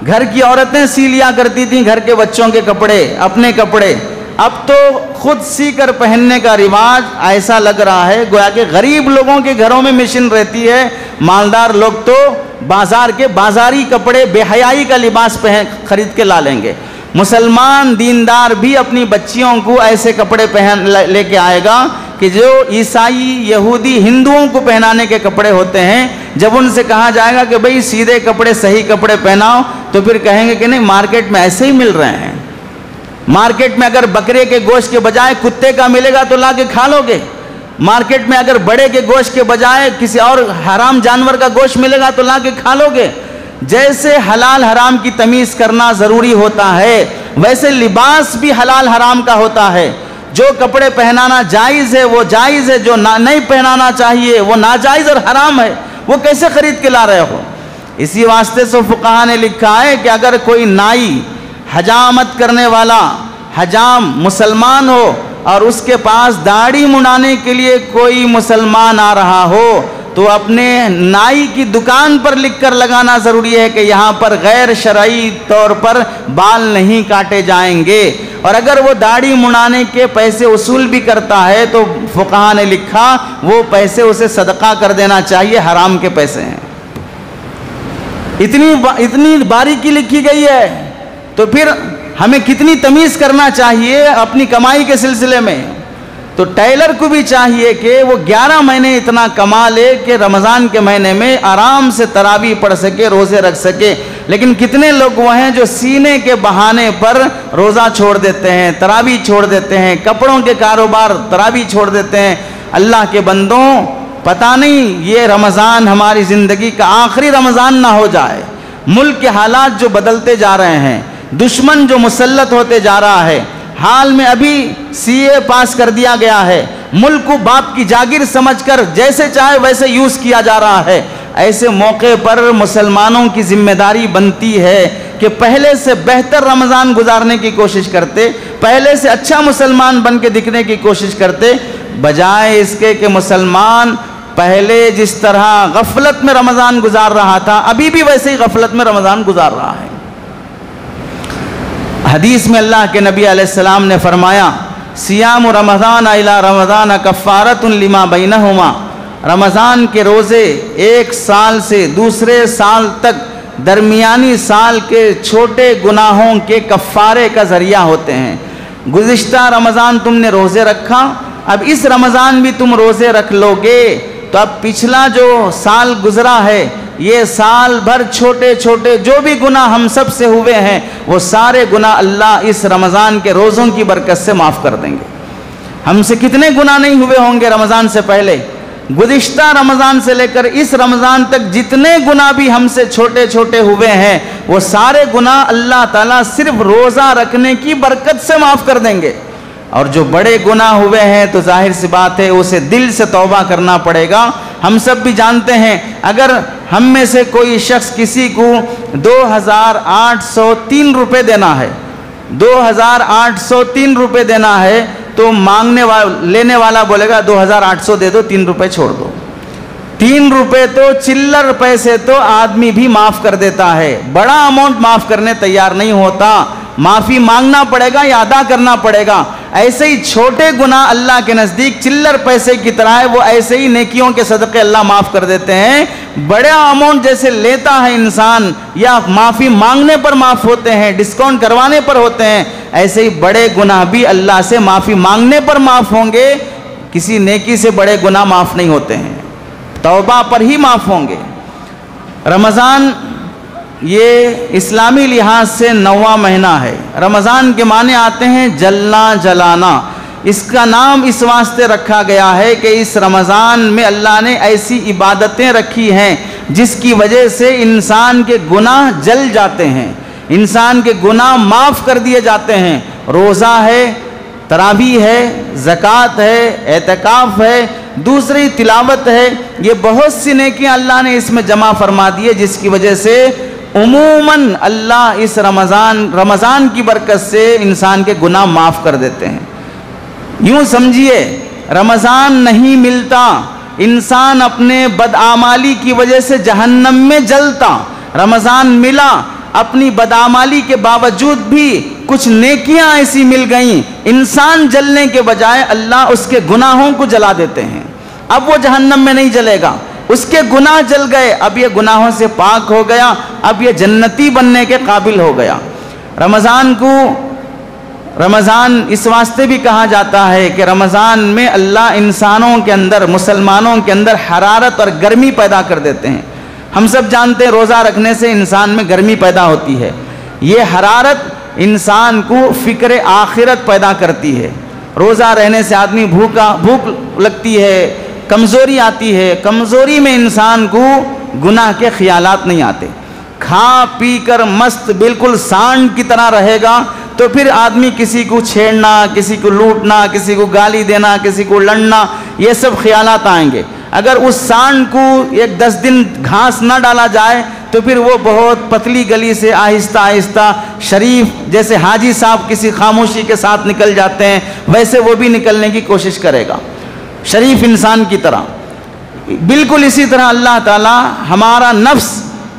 گھر کی عورتیں سی لیا کرتی تھیں گھر کے بچوں کے کپڑے، اپنے کپڑے۔ اب تو خود سی کر پہننے کا رواج ایسا لگ رہا ہے گویا کہ غریب لوگوں کے گھروں میں مشین رہتی ہے، مالدار لوگ تو بازار کے بازاری کپڑے بے حیائی کا لباس خرید کے لا لیں گے۔ مسلمان دیندار بھی اپنی بچیوں کو ایسے کپڑے لے کے آئے گا کہ جو عیسائی، یہودی، ہندوؤں کو پہنانے کے کپڑے ہوتے ہیں۔ جب ان سے کہا جائے گا کہ بھئی سیدھے کپڑے، صحیح کپڑے پہناؤ، تو پھر کہیں گے کہ نہیں، مارکیٹ میں ایسے ہی مل رہے ہیں۔ مارکیٹ میں اگر بکرے کے گوشت کے بجائے کتے کا ملے گا تو لا کے کھا لو گے، مارکیٹ میں اگر بڑے کے گوشت کے بجائے کسی اور حرام جانور کا گوشت ملے گا تو لا کے کھا لو گے۔ جیسے حلال حرام کی تمیز کرنا ضروری ہوتا ہے، ویسے لباس بھی حلال حرام کا ہوتا ہے۔ جو کپڑے پہنانا جائز ہے وہ جائز ہے، جو نہیں پہنانا چاہیے وہ ناجائز اور حرام ہے، وہ کیسے خرید کے لا رہے ہو؟ اسی واسطے سے فقہا نے لکھا ہے کہ اگر کوئی نائی، حجامت کرنے والا، حجام مسلمان ہو اور اس کے پاس داڑھی منڈانے کے لیے کوئی مسلمان آ رہا ہو تو اپنے نائی کی دکان پر لکھ کر لگانا ضروری ہے کہ یہاں پر غیر شرعی طور پر بال نہیں کاٹے جائیں گے۔ اور اگر وہ داڑھی منڈانے کے پیسے وصول بھی کرتا ہے تو فقہا نے لکھا وہ پیسے اسے صدقہ کر دینا چاہیے، حرام کے پیسے ہیں۔ اتنی باریکی لکھی گئی ہے، تو پھر ہمیں کتنی تمیز کرنا چاہیے اپنی کمائی کے سلسلے میں۔ تو ٹیلر کو بھی چاہیے کہ وہ 11 مہینے اتنا کما لے کہ رمضان کے مہینے میں آرام سے تراویح پڑھ سکے، روزے رکھ سکے۔ لیکن کتنے لوگ وہ ہیں جو سینے کے بہانے پر روزہ چھوڑ دیتے ہیں، تراویح چھوڑ دیتے ہیں، کپڑوں کے کاروبار، تراویح چھوڑ دیتے ہیں۔ اللہ کے بندوں، پتہ نہیں یہ رمضان ہماری زندگی کا آخری رمضان نہ ہو جائے۔ ملک کے حالات جو بدلتے جا رہے ہیں، دشمن جو مسلط ہوتے جا رہا ہے، حال میں ابھی CA پاس کر دیا گیا ہے، ملک کو باپ کی جاگیر سمجھ کر جیسے چاہے ویسے یوز کیا جا رہا ہے۔ ایسے موقع پر مسلمانوں کی ذمہ داری بنتی ہے کہ پہلے سے بہتر رمضان گزارنے کی کوشش کرتے، پہلے سے اچھا مسلمان بن کے دکھنے کی کوشش کرتے، بجائے اس کے کہ مسلمان پہلے جس طرح غفلت میں رمضان گزار رہا تھا ابھی بھی ویسے ہی غفلت میں رمضان گزار رہا ہے۔ حدیث میں اللہ کے نبی علیہ السلام نے فرمایا، سیام رمضان الی رمضان کفارۃ لما بینہما، رمضان کے روزے ایک سال سے دوسرے سال تک درمیانی سال کے چھوٹے گناہوں کے کفارے کا ذریعہ ہوتے ہیں۔ گزشتہ رمضان تم نے روزے رکھا، اب اس رمضان بھی تم روزے رکھ لو گے تو اب پچھلا جو سال گزرا ہے، یہ سال بھر چھوٹے چھوٹے جو بھی گناہ ہم سب سے ہوئے ہیں وہ سارے گناہ اللہ اس رمضان کے روزوں کی برکت سے معاف کر دیں گے۔ ہم سے کتنے گناہ نہیں ہوئے ہوں گے رمضان سے پہلے، گزشتہ رمضان سے لے کر اس رمضان تک جتنے گناہ بھی ہم سے چھوٹے چھوٹے ہوئے ہیں وہ سارے گناہ اللہ تعالیٰ صرف روزہ رکھنے کی برکت سے معاف کر دیں گے۔ اور جو بڑے گناہ ہوئے ہیں تو ظاہر سی بات ہے اسے دل سے توبہ کرنا پڑے گا۔ ہم سب بھی جانتے ہیں اگر ہم میں سے کوئی شخص کسی کو 2803 روپے دینا ہے، 2803 روپے دینا ہے، تو لینے والا بولے گا 2800 دے دو، 3 روپے چھوڑ دو۔ 3 روپے تو چلر پیسے تو آدمی بھی معاف کر دیتا ہے، بڑا اماؤنٹ معاف کرنے تیار نہیں ہوتا، معافی مانگنا پڑے گا یا ادا کرنا پڑے گا۔ ایسے ہی چھوٹے گناہ اللہ کے نزدیک چلر پیسے کی طرح ہے، وہ ایسے ہی نیکیوں کے صدقے اللہ معاف کر دیتے ہیں۔ بڑا اماؤنٹ جیسے لیتا ہے انسان یا معافی مانگنے پر معاف ہوتے ہیں، ڈسکاؤنٹ کروانے پر ہوتے ہیں، ایسے ہی بڑے گناہ بھی اللہ سے معافی مانگنے پر معاف ہوں گے۔ کسی نیکی سے بڑے گناہ معاف نہیں ہوتے ہیں، توبہ پر ہی معاف ہوں گے۔ رمضان یہ اسلامی لحاظ سے 9واں مہینہ ہے۔ رمضان کے معنی آتے ہیں جلنا، جلانا۔ اس کا نام اس واسطے رکھا گیا ہے کہ اس رمضان میں اللہ نے ایسی عبادتیں رکھی ہیں جس کی وجہ سے انسان کے گناہ جل جاتے ہیں، انسان کے گناہ معاف کر دیے جاتے ہیں۔ روزہ ہے، تراویح ہے، زکوٰۃ ہے، اعتکاف ہے، دوسری تلاوت ہے، یہ بہت سی نیکیاں اللہ نے اس میں جمع فرما دی ہے، جس کی وجہ سے عموماً اللہ اس رمضان کی برکت سے انسان کے گناہ معاف کر دیتے ہیں۔ یوں سمجھیے رمضان نہیں ملتا، انسان اپنے بدعمالی کی وجہ سے جہنم میں جلتا۔ رمضان ملا، اپنی بدعمالی کے باوجود بھی کچھ نیکیاں ایسی مل گئیں، انسان جلنے کے بجائے اللہ اس کے گناہوں کو جلا دیتے ہیں۔ اب وہ جہنم میں نہیں جلے گا، اس کے گناہ جل گئے، اب یہ گناہوں سے پاک ہو گیا، اب یہ جنتی بننے کے قابل ہو گیا۔ رمضان اس واسطے بھی کہا جاتا ہے کہ رمضان میں اللہ انسانوں کے اندر، مسلمانوں کے اندر حرارت اور گرمی پیدا کر دیتے ہیں۔ ہم سب جانتے ہیں روزہ رکھنے سے انسان میں گرمی پیدا ہوتی ہے، یہ حرارت انسان کو فکر آخرت پیدا کرتی ہے۔ روزہ رہنے سے آدمی بھوک لگتی ہے، کمزوری آتی ہے، کمزوری میں انسان کو گناہ کے خیالات نہیں آتے۔ کھا پی کر مست بالکل سانڈ کی طرح رہے گا تو پھر آدمی کسی کو چھیڑنا، کسی کو لوٹنا، کسی کو گالی دینا، کسی کو لڑنا، یہ سب خیالات آئیں گے۔ اگر اس سانڈ کو 10 دن گھاس نہ ڈالا جائے تو پھر وہ بہت پتلی گلی سے آہستہ آہستہ شریف جیسے حاجی صاحب کسی خاموشی کے ساتھ نکل جاتے ہیں، ویسے وہ بھی نکلنے کی کوشش کرے گا شریف انسان کی طرح۔ بالکل اسی طرح اللہ تعالیٰ ہمارا نفس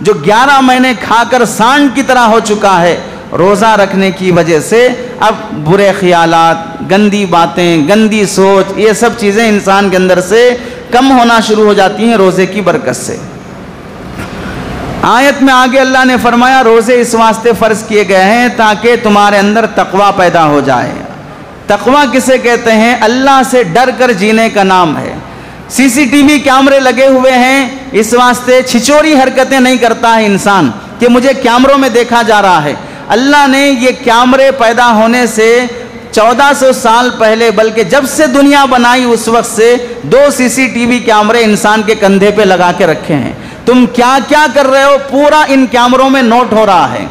جو 11 مہینے کھا کر سانڈ کی طرح ہو چکا ہے، روزہ رکھنے کی وجہ سے اب برے خیالات، گندی باتیں، گندی سوچ، یہ سب چیزیں انسان کے اندر سے کم ہونا شروع ہو جاتی ہیں روزے کی برکت سے۔ آیت میں آگے اللہ نے فرمایا روزے اس واسطے فرض کیے گئے ہیں تاکہ تمہارے اندر تقوی پیدا ہو جائے۔ تقوی کسے کہتے ہیں؟ اللہ سے ڈر کر جینے کا نام ہے۔ CCTV کیمرے لگے ہوئے ہیں، اس واسطے چھچوری حرکتیں نہیں کرتا ہے انسان کہ مجھے کیمروں میں دیکھا جا رہا ہے۔ اللہ نے یہ کیمرے پیدا ہونے سے 1400 سال پہلے، بلکہ جب سے دنیا بنائی اس وقت سے 2 CCTV کیمرے انسان کے کندھے پہ لگا کے رکھے ہیں۔ تم کیا کیا کر رہے ہو پورا ان کیمروں میں نوٹ ہو رہا ہے۔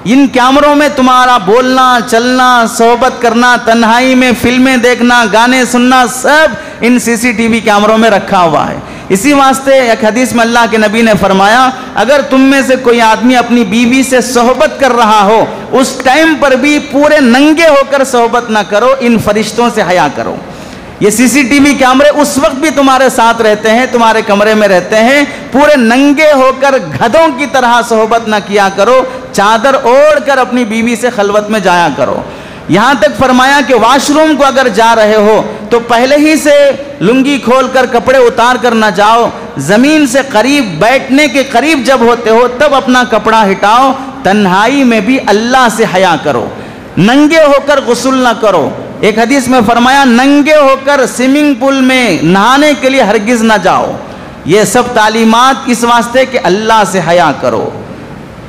ان کیمروں میں تمہارا بولنا، چلنا، صحبت کرنا، تنہائی میں فلمیں دیکھنا، گانے سننا، سب ان CCTV کیمروں میں رکھا ہوا ہے۔ اسی واسطے ایک حدیث میں اللہ کے نبی نے فرمایا اگر تم میں سے کوئی آدمی اپنی بیوی سے صحبت کر رہا ہو اس ٹائم پر بھی پورے ننگے ہو کر صحبت نہ کرو، ان فرشتوں سے حیا کرو۔ یہ CCTV کیمرے اس وقت بھی تمہارے ساتھ رہتے ہیں، تمہارے کمرے میں رہتے ہیں، پورے ننگے ہو کر گدھوں کی طرح صحبت نہ کیا کرو، چادر اوڑھ کر اپنی بیوی سے خلوت میں جایا کرو۔ یہاں تک فرمایا کہ واش روم کو اگر جا رہے ہو تو پہلے ہی سے لنگی کھول کر کپڑے اتار کر نہ جاؤ، زمین سے قریب بیٹھنے کے قریب جب ہوتے ہو تب اپنا کپڑا ہٹاؤ، تنہائی میں بھی اللہ سے حیا کرو، ننگے ہو کر غسل نہ کرو۔ ایک حدیث میں فرمایا ننگے ہو کر سوئمنگ پول میں نہانے کے لیے ہرگز نہ جاؤ۔ یہ سب تعلیمات اس واسطے کہ اللہ سے حیا کرو،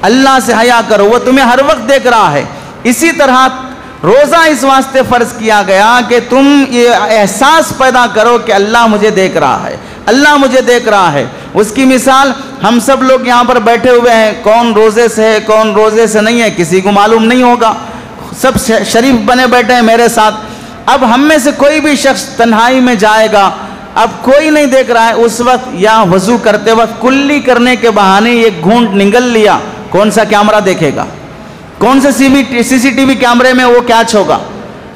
اللہ سے حیا کرو، وہ تمہیں ہر وقت دیکھ رہا ہے۔ اسی طرح روزہ اس واسطے فرض کیا گیا کہ تم یہ احساس پیدا کرو کہ اللہ مجھے دیکھ رہا ہے، اللہ مجھے دیکھ رہا ہے۔ اس کی مثال ہم سب لوگ یہاں پر بیٹھے ہوئے ہیں، کون روزے سے ہے کون روزے سے نہیں ہے کسی کو معلوم نہیں ہوگا، سب شریف بنے بیٹھے ہیں میرے ساتھ، اب ہم میں سے کوئی بھی شخص تنہائی میں جائے گا, اب کوئی نہیں دیکھ رہا ہے, اس وقت یا وضو کرتے وقت کلی کرنے کے بہانے ایک گھونٹ نگل لیا, کون سا کیمرہ دیکھے گا؟ کون سے CCTV کیمرے میں وہ کیچ ہوگا؟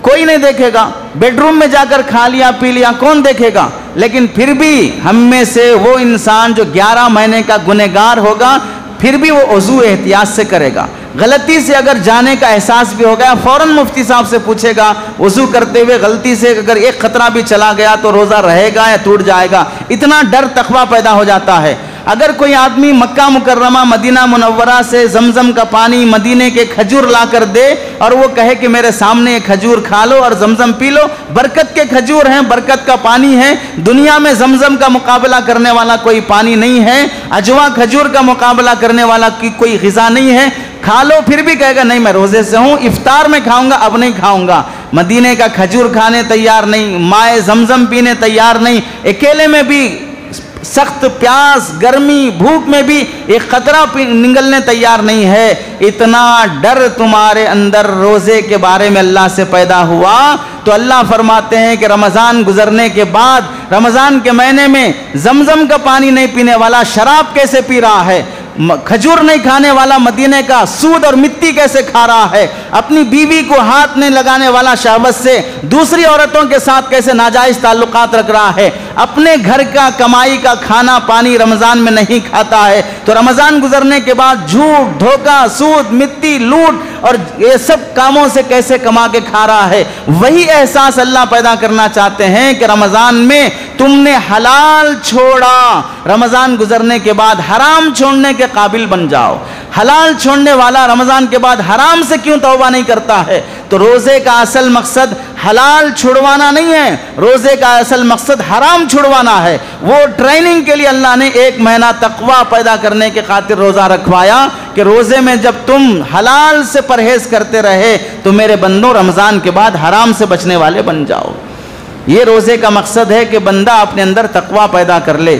کوئی نہیں دیکھے گا. بیڈ روم میں جا کر کھا لیا پی لیا, کون دیکھے گا؟ لیکن پھر بھی ہم میں سے وہ انسان جو 11 مہینے کا گنہگار ہوگا, پھر بھی وہ وضو احتیاط سے کرے گا. غلطی سے اگر جانے کا احساس بھی ہو گیا, فوراً مفتی صاحب سے پوچھے گا, وضو کرتے ہوئے غلطی سے اگر ایک خطرہ بھی چلا گیا تو روزہ رہے گا یا ٹوٹ جائے گا. اتنا ڈر تقویٰ پیدا ہو جاتا ہے. اگر کوئی آدمی مکہ مکرمہ مدینہ منورہ سے زمزم کا پانی مدینے کے کھجور لا کر دے اور وہ کہے کہ میرے سامنے ایک کھجور کھا لو اور زمزم پی لو, برکت کے کھجور ہیں, برکت کا پانی ہے, دنیا میں زمزم کا مقابلہ کرنے والا کوئی پانی نہیں ہے, اجوا کھجور کا مقابلہ کرنے والا کوئی غذا نہیں ہے, کھا لو. پھر بھی کہے گا نہیں میں روزے سے ہوں, افطار میں کھاؤں گا, اب نہیں کھاؤں گا. مدینے کا کھجور کھانے تیار نہیں, مائے زمزم پینے تیار نہیں, اکیلے میں بھی سخت پیاس گرمی بھوک میں بھی ایک قطرہ نگلنے تیار نہیں ہے. اتنا ڈر تمہارے اندر روزے کے بارے میں اللہ سے پیدا ہوا تو اللہ فرماتے ہیں کہ رمضان گزرنے کے بعد رمضان کے مہینے میں زمزم کا پانی نہیں پینے والا شراب کیسے پی رہا ہے, کھجور نہیں کھانے والا مدینے کا سود اور مٹی کیسے کھا رہا ہے, اپنی بیوی کو ہاتھ نہیں لگانے والا شہوت سے دوسری عورتوں کے ساتھ کیسے ناجائز تعلقات رکھ رہا ہے, اپنے گھر کا کمائی کا کھانا پانی رمضان میں نہیں کھاتا ہے, تو رمضان گزرنے کے بعد جھوٹ دھوکہ سود مٹی لوٹ اور یہ سب کاموں سے کیسے کما کے کھا رہا ہے. وہی احساس اللہ پیدا کرنا چاہتے ہیں کہ رمضان میں تم نے حلال چھوڑا, رمضان گزرنے کے بعد حرام چھوڑنے کے قابل بن جاؤ. حلال چھوڑنے والا رمضان کے بعد حرام سے کیوں توبہ نہیں کرتا ہے؟ تو روزے کا اصل مقصد حلال چھڑوانا نہیں ہے, روزے کا اصل مقصد حرام چھڑوانا ہے. وہ ٹریننگ کے لیے اللہ نے 1 مہینہ تقویٰ پیدا کرنے کے خاطر روزہ رکھوایا کہ روزے میں جب تم حلال سے پرہیز کرتے رہے تو میرے بندوں رمضان کے بعد حرام سے بچنے والے بن جاؤ. یہ روزے کا مقصد ہے کہ بندہ اپنے اندر تقویٰ پیدا کر لے.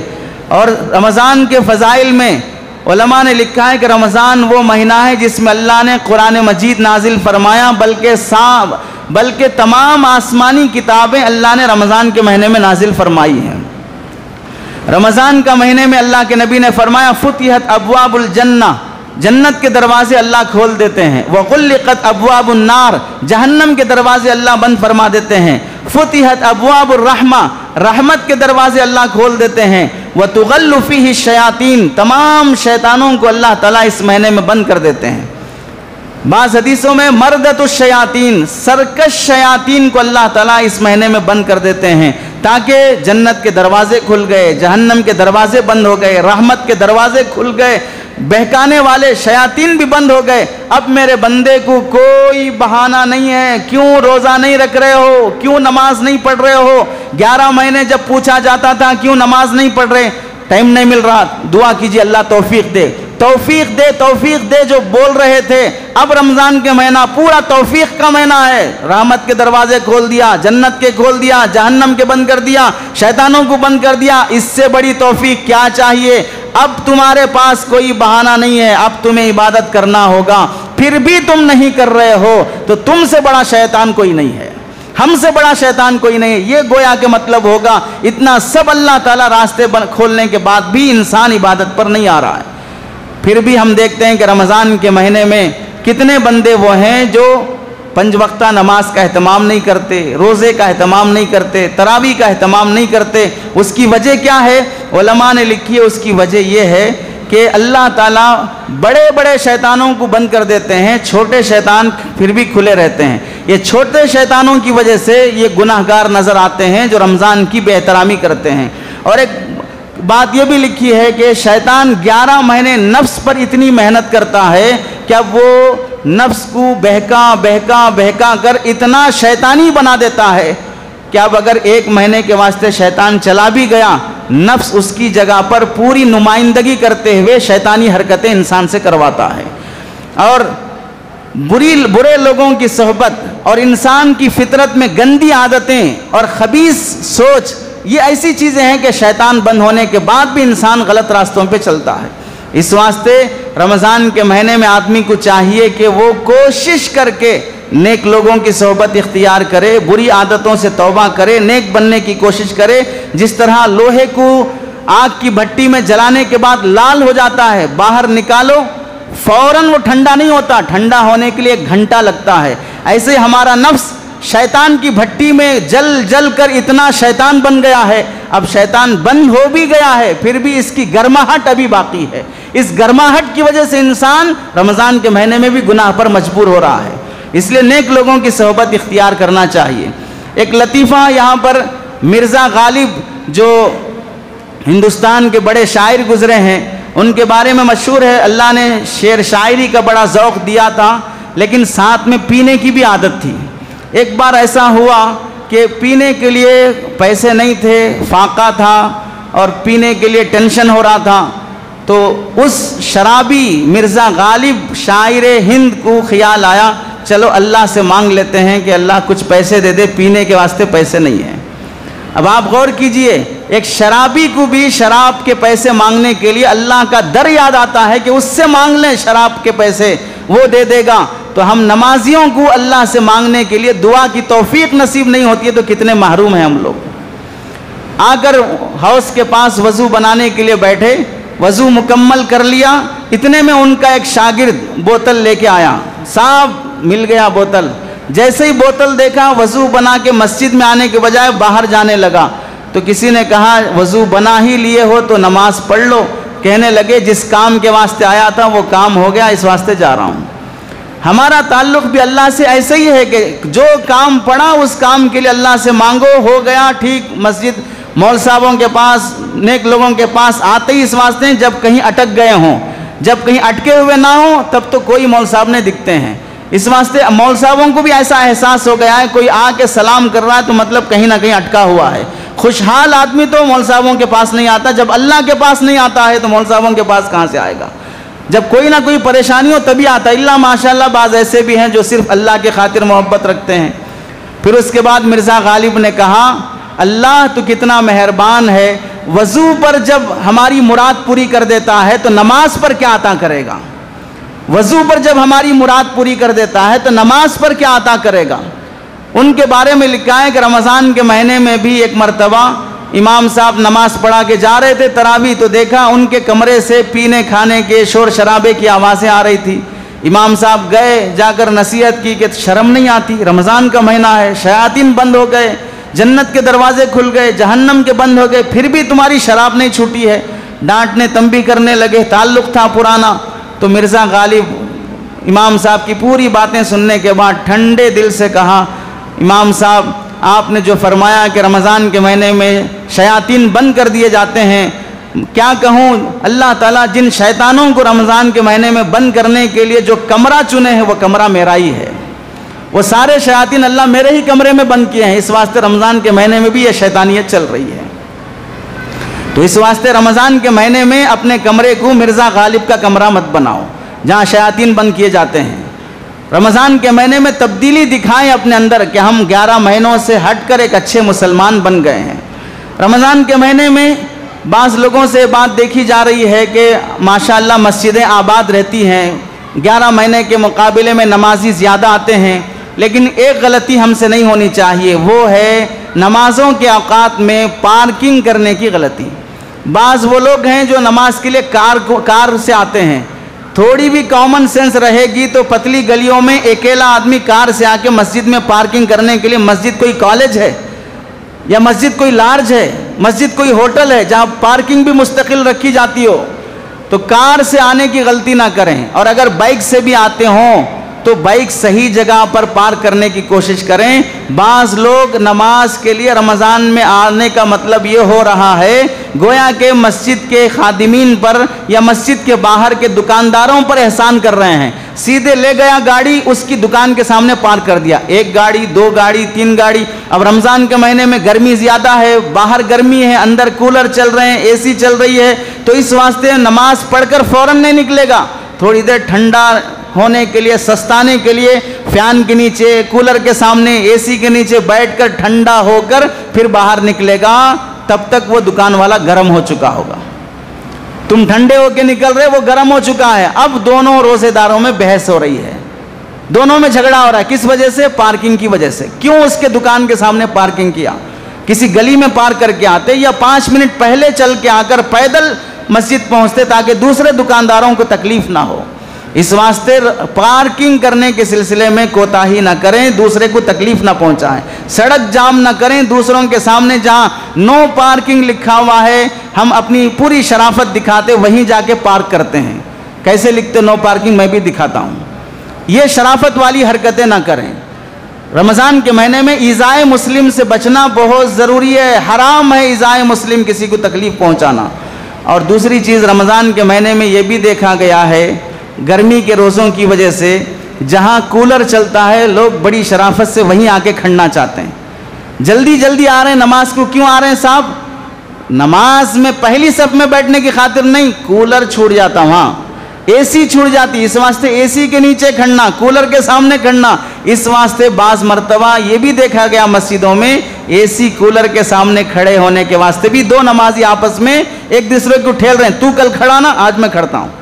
اور رمضان کے فضائل میں علماء نے لکھا ہے کہ رمضان وہ مہینہ ہے جس میں اللہ نے قرآن مجید نازل فرمایا, بلکہ تمام آسمانی کتابیں اللہ نے رمضان کے مہینے میں نازل فرمائی ہیں. رمضان کا مہینے میں اللہ کے نبی نے فرمایا فتحت ابواب الجنہ, جنت کے دروازے اللہ کھول دیتے ہیں. وغلقت ابواب النار, جہنم کے دروازے اللہ بند فرما دیتے ہیں. فتحت ابواب الرحمہ, رحمت کے دروازے اللہ کھول دیتے ہیں. وتغل فیہ الشیاطین, تمام شیطانوں کو اللہ تعالیٰ اس مہینے میں بند کر دیتے ہیں. بعض حدیثوں میں مردت الشیاطین, سرکش شیاطین کو اللہ تعالیٰ اس مہینے میں بند کر دیتے ہیں تاکہ جنت کے دروازے کھل گئے, جہنم کے دروازے بند ہو گئے, رحمت کے دروازے کھل گئے, بہکانے والے شیاطین بھی بند ہو گئے. اب میرے بندے کو کوئی بہانہ نہیں ہے, کیوں روزہ نہیں رکھ رہے ہو, کیوں نماز نہیں پڑھ رہے ہو. 11 مہینے جب پوچھا جاتا تھا کیوں نماز نہیں پڑھ رہے, ٹائم نہیں مل رہا, دعا کیجیے اللہ توفیق دے, توفیق دے, توفیق دے جو بول رہے تھے. اب رمضان کے مہینہ پورا توفیق کا مہینہ ہے, رحمت کے دروازے کھول دیا, جنت کے کھول دیا, جہنم کے بند کر دیا, شیطانوں کو بند کر دیا. اس سے بڑی توفیق کیا چاہیے؟ اب تمہارے پاس کوئی بہانہ نہیں ہے, اب تمہیں عبادت کرنا ہوگا. پھر بھی تم نہیں کر رہے ہو تو تم سے بڑا شیطان کوئی نہیں ہے, ہم سے بڑا شیطان کوئی نہیں ہے. یہ گویا کہ مطلب ہوگا اتنا سب اللہ تعالیٰ راستے کھولنے کے بعد بھی انسان عبادت پر نہیں آ رہا ہے. پھر بھی ہم دیکھتے ہیں کہ رمضان کے مہینے میں کتنے بندے وہ ہیں جو 5 وقتہ نماز کا اہتمام نہیں کرتے, روزے کا اہتمام نہیں کرتے, تراویح کا اہتمام نہیں کرتے. اس کی وجہ کیا ہے؟ علماء نے لکھی ہے اس کی وجہ یہ ہے کہ اللہ تعالیٰ بڑے بڑے شیطانوں کو بند کر دیتے ہیں, چھوٹے شیطان پھر بھی کھلے رہتے ہیں. یہ چھوٹے شیطانوں کی وجہ سے یہ گناہگار نظر آتے ہیں جو رمضان کی بے احترامی کرتے ہیں. اور ایک بات یہ بھی لکھی ہے کہ شیطان 11 مہینے نفس پر اتنی محنت کرتا ہے کہ اب وہ نفس کو بہکا کر اتنا شیطانی بنا دیتا ہے کہ اب اگر 1 مہینے کے واسطے شیطان چلا بھی گیا, نفس اس کی جگہ پر پوری نمائندگی کرتے ہوئے شیطانی حرکتیں انسان سے کرواتا ہے. اور برے لوگوں کی صحبت اور انسان کی فطرت میں گندی عادتیں اور خبیث سوچ, یہ ایسی چیزیں ہیں کہ شیطان بند ہونے کے بعد بھی انسان غلط راستوں پہ چلتا ہے. اس واسطے رمضان کے مہینے میں آدمی کو چاہیے کہ وہ کوشش کر کے نیک لوگوں کی صحبت اختیار کرے، بری عادتوں سے توبہ کرے، نیک بننے کی کوشش کرے۔ جس طرح لوہے کو آگ کی بھٹی میں جلانے کے بعد لال ہو جاتا ہے، باہر نکالو فوراً وہ ٹھنڈا نہیں ہوتا، ٹھنڈا ہونے کے لیے 1 گھنٹہ لگتا ہے۔ ایسے ہمارا نفس شیطان کی بھٹی میں جل جل کر اتنا شیطان بن گیا ہے، اب شیطان بند ہو بھی گیا ہے پھر بھی اس کی گرماہٹ ابھی باقی ہے۔ اس گرماہٹ کی وجہ سے انسان رمضان کے مہینے میں بھی گناہ پر مجبور ہو رہا ہے، اس لیے نیک لوگوں کی صحبت اختیار کرنا چاہیے۔ ایک لطیفہ یہاں پر مرزا غالب جو ہندوستان کے بڑے شاعر گزرے ہیں ان کے بارے میں مشہور ہے، اللہ نے شعر شاعری کا بڑا ذوق دیا تھا لیکن ساتھ میں پینے کی بھی عادت تھی۔ ایک بار ایسا ہوا کہ پینے کے لیے پیسے نہیں تھے، فاقہ تھا اور پینے کے لیے ٹینشن ہو رہا تھا، تو اس شرابی مرزا غالب شاعر ہند کو خیال آیا چلو اللہ سے مانگ لیتے ہیں کہ اللہ کچھ پیسے دے دے، پینے کے واسطے پیسے نہیں ہیں۔ اب آپ غور کیجئے، ایک شرابی کو بھی شراب کے پیسے مانگنے کے لیے اللہ کا در یاد آتا ہے کہ اس سے مانگ لیں شراب کے پیسے، وہ دے دے گا۔ تو ہم نمازیوں کو اللہ سے مانگنے کے لیے دعا کی توفیق نصیب نہیں ہوتی ہے تو کتنے محروم ہیں ہم لوگ۔ آ کر حوض کے پاس وضو بنانے کے لیے بیٹھے، وضو مکمل کر لیا، اتنے میں ان کا ایک شاگرد بوتل لے کے آیا، صاحب مل گیا بوتل۔ جیسے ہی بوتل دیکھا وضو بنا کے مسجد میں آنے کے بجائے باہر جانے لگا، تو کسی نے کہا وضو بنا ہی لیے ہو تو نماز پڑھ لو۔ کہنے لگے جس کام کے واسطے آیا تھا وہ کام ہو گیا، اس واسطے جا رہا ہوں۔ ہمارا تعلق بھی اللہ سے ایسے ہی ہے کہ جو کام پڑا اس کام کے لیے اللہ سے مانگو، ہو گیا ٹھیک۔ مسجد مول صاحبوں کے پاس، نیک لوگوں کے پاس آتے ہی اس واسطے جب کہیں اٹک گئے ہوں، جب کہیں اٹکے ہوئے نہ ہوں تب تو کوئی مول صاحب نہیں دکھتے ہیں۔ اس واسطے مول صاحبوں کو بھی ایسا احساس ہو گیا ہے کوئی آ کے سلام کر رہا ہے تو مطلب کہیں نہ کہیں اٹکا ہوا ہے۔ خوشحال آدمی تو مول صاحبوں کے پاس نہیں آتا، جب اللہ کے پاس نہیں آتا ہے تو مول صاحبوں کے پاس کہاں سے آئے گا؟ جب کوئی نہ کوئی پریشانی ہو تبھی آتا ہے۔ اللہ ماشاءاللہ بعض ایسے بھی ہیں جو صرف اللہ کی خاطر محبت رکھتے ہیں۔ پھر اس کے بعد مرزا غالب نے کہا اللہ تو کتنا مہربان ہے، وضو پر جب ہماری مراد پوری کر دیتا ہے تو نماز پر کیا عطا کرے گا؟ وضو پر جب ہماری مراد پوری کر دیتا ہے تو نماز پر کیا عطا کرے گا؟ ان کے بارے میں لکھا ہے کہ رمضان کے مہینے میں بھی ایک مرتبہ امام صاحب نماز پڑھا کے جا رہے تھے تراویح، تو دیکھا ان کے کمرے سے پینے کھانے کے شور شرابے کی آوازیں آ رہی تھی۔ امام صاحب گئے، جا کر نصیحت کی کہ شرم نہیں آتی، رمضان کا مہینہ ہے، شیاطین بند ہو گئے، جنت کے دروازے کھل گئے، جہنم کے بند ہو گئے، پھر بھی تمہاری شراب نہیں چھوٹی ہے۔ ڈانٹنے تنبیہ کرنے لگے، تعلق تھا پرانا۔ تو مرزا غالب امام صاحب کی پوری باتیں سننے کے بعد ٹھنڈے دل سے کہا امام صاحب آپ نے جو فرمایا کہ رمضان کے مہینے میں شیاطین بند کر دیے جاتے ہیں، کیا کہوں، اللہ تعالیٰ جن شیطانوں کو رمضان کے مہینے میں بند کرنے کے لیے جو کمرہ چنے ہیں وہ کمرہ میرا ہی ہے، وہ سارے شیاطین اللہ میرے ہی کمرے میں بند کیے ہیں، اس واسطے رمضان کے مہینے میں بھی یہ شیطانیت چل رہی ہے۔ تو اس واسطے رمضان کے مہینے میں اپنے کمرے کو مرزا غالب کا کمرہ مت بناؤ جہاں شیاطین بند کیے جاتے ہیں۔ رمضان کے مہینے میں تبدیلی دکھائیں اپنے اندر کہ ہم 11 مہینوں سے ہٹ کر ایک اچھے مسلمان بن گئے ہیں۔ رمضان کے مہینے میں بعض لوگوں سے بات دیکھی جا رہی ہے کہ ماشاءاللہ مسجدیں آباد رہتی ہیں، 11 مہینے کے مقابلے میں نمازی زیادہ آتے ہیں، لیکن ایک غلطی ہم سے نہیں ہونی چاہیے، وہ ہے نمازوں کے اوقات میں پارکنگ کرنے کی غلطی۔ بعض وہ لوگ ہیں جو نماز کے لیے کار سے آتے ہیں، تھوڑی بھی کامن سینس رہے گی تو پتلی گلیوں میں اکیلا آدمی کار سے آ کے مسجد میں پارکنگ کرنے کے لیے، مسجد کوئی کالج ہے یا مسجد کوئی لارج ہے، مسجد کوئی ہوٹل ہے جہاں پارکنگ بھی مستقل رکھی جاتی ہو، تو کار سے آنے کی غلطی نہ کریں، اور اگر بائک سے بھی آتے ہوں تو بائک صحیح جگہ پر پارک کرنے کی کوشش کریں۔ بعض لوگ نماز کے لیے رمضان میں آنے کا مطلب یہ ہو رہا ہے گویا کہ مسجد کے خادمین پر یا مسجد کے باہر کے دکانداروں پر احسان کر رہے ہیں، سیدھے لے گیا گاڑی اس کی دکان کے سامنے پارک کر دیا، 1 گاڑی 2 گاڑی 3 گاڑی۔ اب رمضان کے مہینے میں گرمی زیادہ ہے، باہر گرمی ہے، اندر کولر چل رہے ہیں، AC چل رہی ہے، تو اس واسطے نماز پڑھ کر فوراً نہیں نکلے گا، تھوڑی دیر ٹھنڈا ہونے کے لیے، سستانے کے لیے فین کے نیچے، کولر کے سامنے، AC کے نیچے بیٹھ کر ٹھنڈا ہو کر پھر باہر نکلے گا، تب تک وہ دکان والا گرم ہو چکا ہوگا۔ تم ٹھنڈے ہو کے نکل رہے، وہ گرم ہو چکا ہے۔ اب دونوں روزے داروں میں بحث ہو رہی ہے، دونوں میں جھگڑا ہو رہا ہے. کس وجہ سے؟ پارکنگ کی وجہ سے. کیوں اس کے دکان کے سامنے پارکنگ کیا؟ کسی گلی میں پارک کر کے آتے یا 5 منٹ پہلے چل کے آ کر پیدل مسجد پہنچتے تاکہ دوسرے دکانداروں کو تکلیف نہ ہو. اس واسطے پارکنگ کرنے کے سلسلے میں کوتاہی نہ کریں, دوسرے کو تکلیف نہ پہنچائیں. سڑک جام نہ کریں, دوسروں کے سامنے جہاں نو پارکنگ لکھا ہوا ہے ہم اپنی پوری شرافت دکھاتے وہیں جا کے پارک کرتے ہیں. کیسے لکھتے نو پارکنگ؟ میں بھی دکھاتا ہوں. یہ شرافت والی حرکتیں نہ کریں. رمضان کے مہینے میں ایذائے مسلم سے بچنا بہت ضروری ہے. حرام ہے ایذائے مسلم, کسی کو تکلیف پہنچانا. اور دوسری چیز, رمضان کے مہینے میں یہ بھی دیکھا گیا ہے گرمی کے روزوں کی وجہ سے جہاں کولر چلتا ہے لوگ بڑی شرافت سے وہیں آ کے کھڑنا چاہتے ہیں. جلدی جلدی آ رہے ہیں نماز کو. کیوں آ رہے ہیں صاحب؟ نماز میں پہلی صف میں بیٹھنے کی خاطر نہیں, کولر چھوٹ جاتا وہاں, اے سی چھوٹ جاتی, اس واسطے اے سی کے نیچے کھڑنا, کولر کے سامنے کھڑنا. اس واسطے بعض مرتبہ یہ بھی دیکھا گیا مسجدوں میں اے سی کولر کے سامنے کھڑے ہونے کے واسطے بھی دو نمازی آپس میں ایک دوسرے کو ٹھیل رہے ہیں. تو کل کھڑا نا, آج میں کھڑتا ہوں.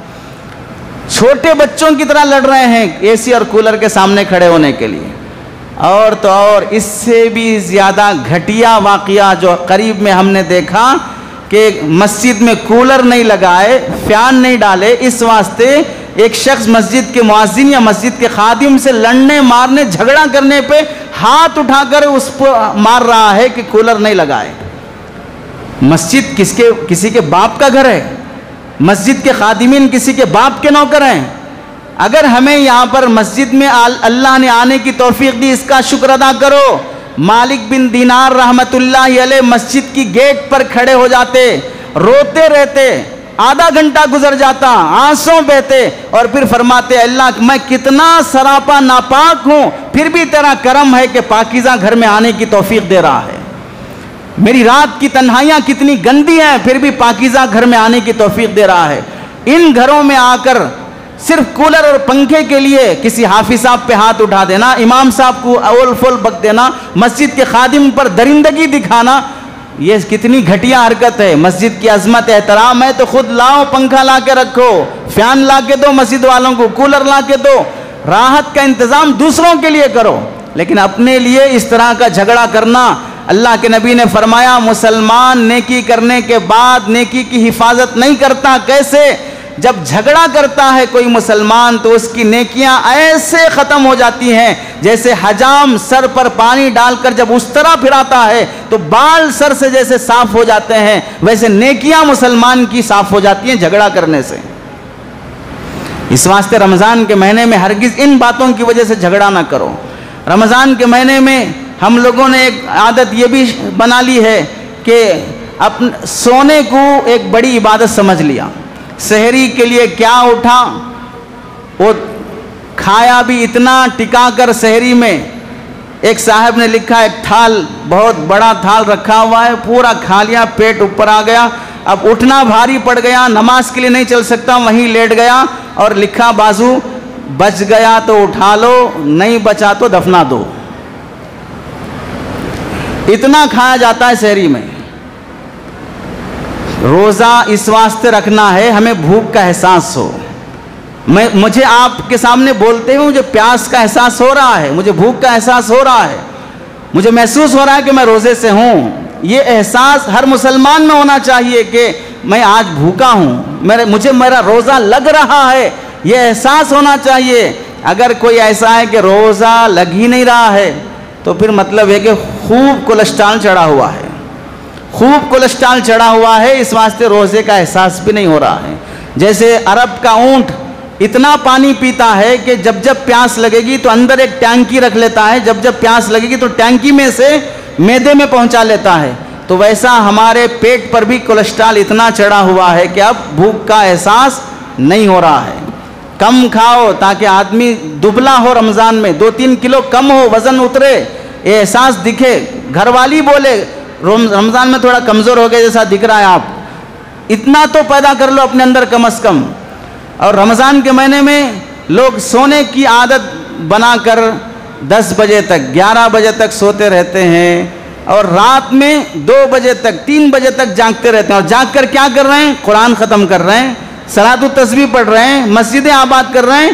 چھوٹے بچوں کی طرح لڑ رہے ہیں اے سی اور کولر کے سامنے کھڑے ہونے کے لیے. اور تو اور اس سے بھی زیادہ گھٹیا واقعہ جو قریب میں ہم نے دیکھا کہ مسجد میں کولر نہیں لگائے, فین نہیں ڈالے, اس واسطے ایک شخص مسجد کے مؤذن یا مسجد کے خادم سے لڑنے مارنے جھگڑا کرنے پہ ہاتھ اٹھا کر اس کو مار رہا ہے کہ کولر نہیں لگائے. مسجد کسی کے باپ کا گھر ہے, مسجد کے خادمین کسی کے باپ کے نوکر ہیں. اگر ہمیں یہاں پر مسجد میں اللہ نے آنے کی توفیق دی, اس کا شکر ادا کرو. مالک بن دینار رحمت اللہ علیہ مسجد کی گیٹ پر کھڑے ہو جاتے, روتے رہتے, آدھا گھنٹہ گزر جاتا, آنسوں بہتے, اور پھر فرماتے اللہ میں کتنا سراپا ناپاک ہوں, پھر بھی تیرا کرم ہے کہ پاکیزہ گھر میں آنے کی توفیق دے رہا ہے. میری رات کی تنہائیاں کتنی گندی ہیں, پھر بھی پاکیزہ گھر میں آنے کی توفیق دے رہا ہے. ان گھروں میں آ کر صرف کولر اور پنکھے کے لیے کسی حافظ صاحب پہ ہاتھ اٹھا دینا, امام صاحب کو اول فول بک دینا, مسجد کے خادم پر درندگی دکھانا, یہ کتنی گھٹیا حرکت ہے. مسجد کی عظمت احترام ہے تو خود لاؤ, پنکھا لا کے رکھو, فین لا کے دو مسجد والوں کو, کولر لا کے دو, راحت کا انتظام دوسروں کے لیے کرو. لیکن اپنے لیے اس طرح کا جھگڑا کرنا, اللہ کے نبی نے فرمایا مسلمان نیکی کرنے کے بعد نیکی کی حفاظت نہیں کرتا. کیسے؟ جب جھگڑا کرتا ہے کوئی مسلمان تو اس کی نیکیاں ایسے ختم ہو جاتی ہیں جیسے حجام سر پر پانی ڈال کر جب اس طرح پھراتا ہے تو بال سر سے جیسے صاف ہو جاتے ہیں, ویسے نیکیاں مسلمان کی صاف ہو جاتی ہیں جھگڑا کرنے سے. اس واسطے رمضان کے مہینے میں ہرگز ان باتوں کی وجہ سے جھگڑا نہ کرو. رمضان کے مہینے میں ہم لوگوں نے ایک عادت یہ بھی بنا لی ہے کہ سونے کو ایک بڑی عبادت سمجھ لیا. سحری کے لیے کیا اٹھا, وہ کھایا بھی اتنا ٹکا کر سحری میں. ایک صاحب نے لکھا ایک تھال, بہت بڑا تھال رکھا ہوا ہے, پورا کھا لیا, پیٹ اوپر آ گیا, اب اٹھنا بھاری پڑ گیا, نماز کے لیے نہیں چل سکتا, وہیں لیٹ گیا اور لکھا بازو بچ گیا تو اٹھا لو, نہیں بچا تو دفنا دو. اتنا کھایا جاتا ہے سحری میں. روزہ اس واسطے رکھنا ہے ہمیں بھوک کا احساس ہو. مجھے آپ کے سامنے بولتے ہوئے مجھے پیاس کا احساس ہو رہا ہے, مجھے بھوک کا احساس ہو رہا ہے, مجھے محسوس ہو رہا ہے کہ میں روزے سے ہوں. یہ احساس ہر مسلمان میں ہونا چاہیے کہ میں آج بھوکا ہوں, مجھے میرا روزہ لگ رہا ہے, یہ احساس ہونا چاہیے. اگر کوئی ایسا ہے کہ روزہ لگ ہی نہیں رہا ہے تو پھر مطلب ہے کہ خوب کولیسٹرول چڑھا ہوا ہے, خوب کولیسٹرول چڑھا ہوا ہے, اس واسطے روزے کا احساس بھی نہیں ہو رہا ہے. جیسے عرب کا اونٹ اتنا پانی پیتا ہے کہ جب جب پیاس لگے گی تو اندر ایک ٹینکی رکھ لیتا ہے, جب جب پیاس لگے گی تو ٹینکی میں سے معدے میں پہنچا لیتا ہے. تو ویسا ہمارے پیٹ پر بھی کولیسٹرول اتنا چڑھا ہوا ہے کہ اب بھوک کا احساس نہیں ہو رہا ہے. کم کھاؤ تاکہ آدمی دبلا ہو, رمضان میں 2-3 کلو کم ہو, وزن اترے, احساس دکھے. گھر والی بولے رمضان میں تھوڑا کمزور ہو گئے جیسا دکھ رہا ہے آپ, اتنا تو پیدا کر لو اپنے اندر کم از کم. اور رمضان کے مہینے میں لوگ سونے کی عادت بنا کر 10 بجے تک 11 بجے تک سوتے رہتے ہیں اور رات میں 2 بجے تک 3 بجے تک جاگتے رہتے ہیں. اور جاگ کر کیا کر رہے ہیں؟ قرآن ختم کر رہے ہیں, صلاۃ و تسبیح پڑھ رہے ہیں, مسجدیں آباد کر رہے ہیں,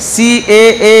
CAA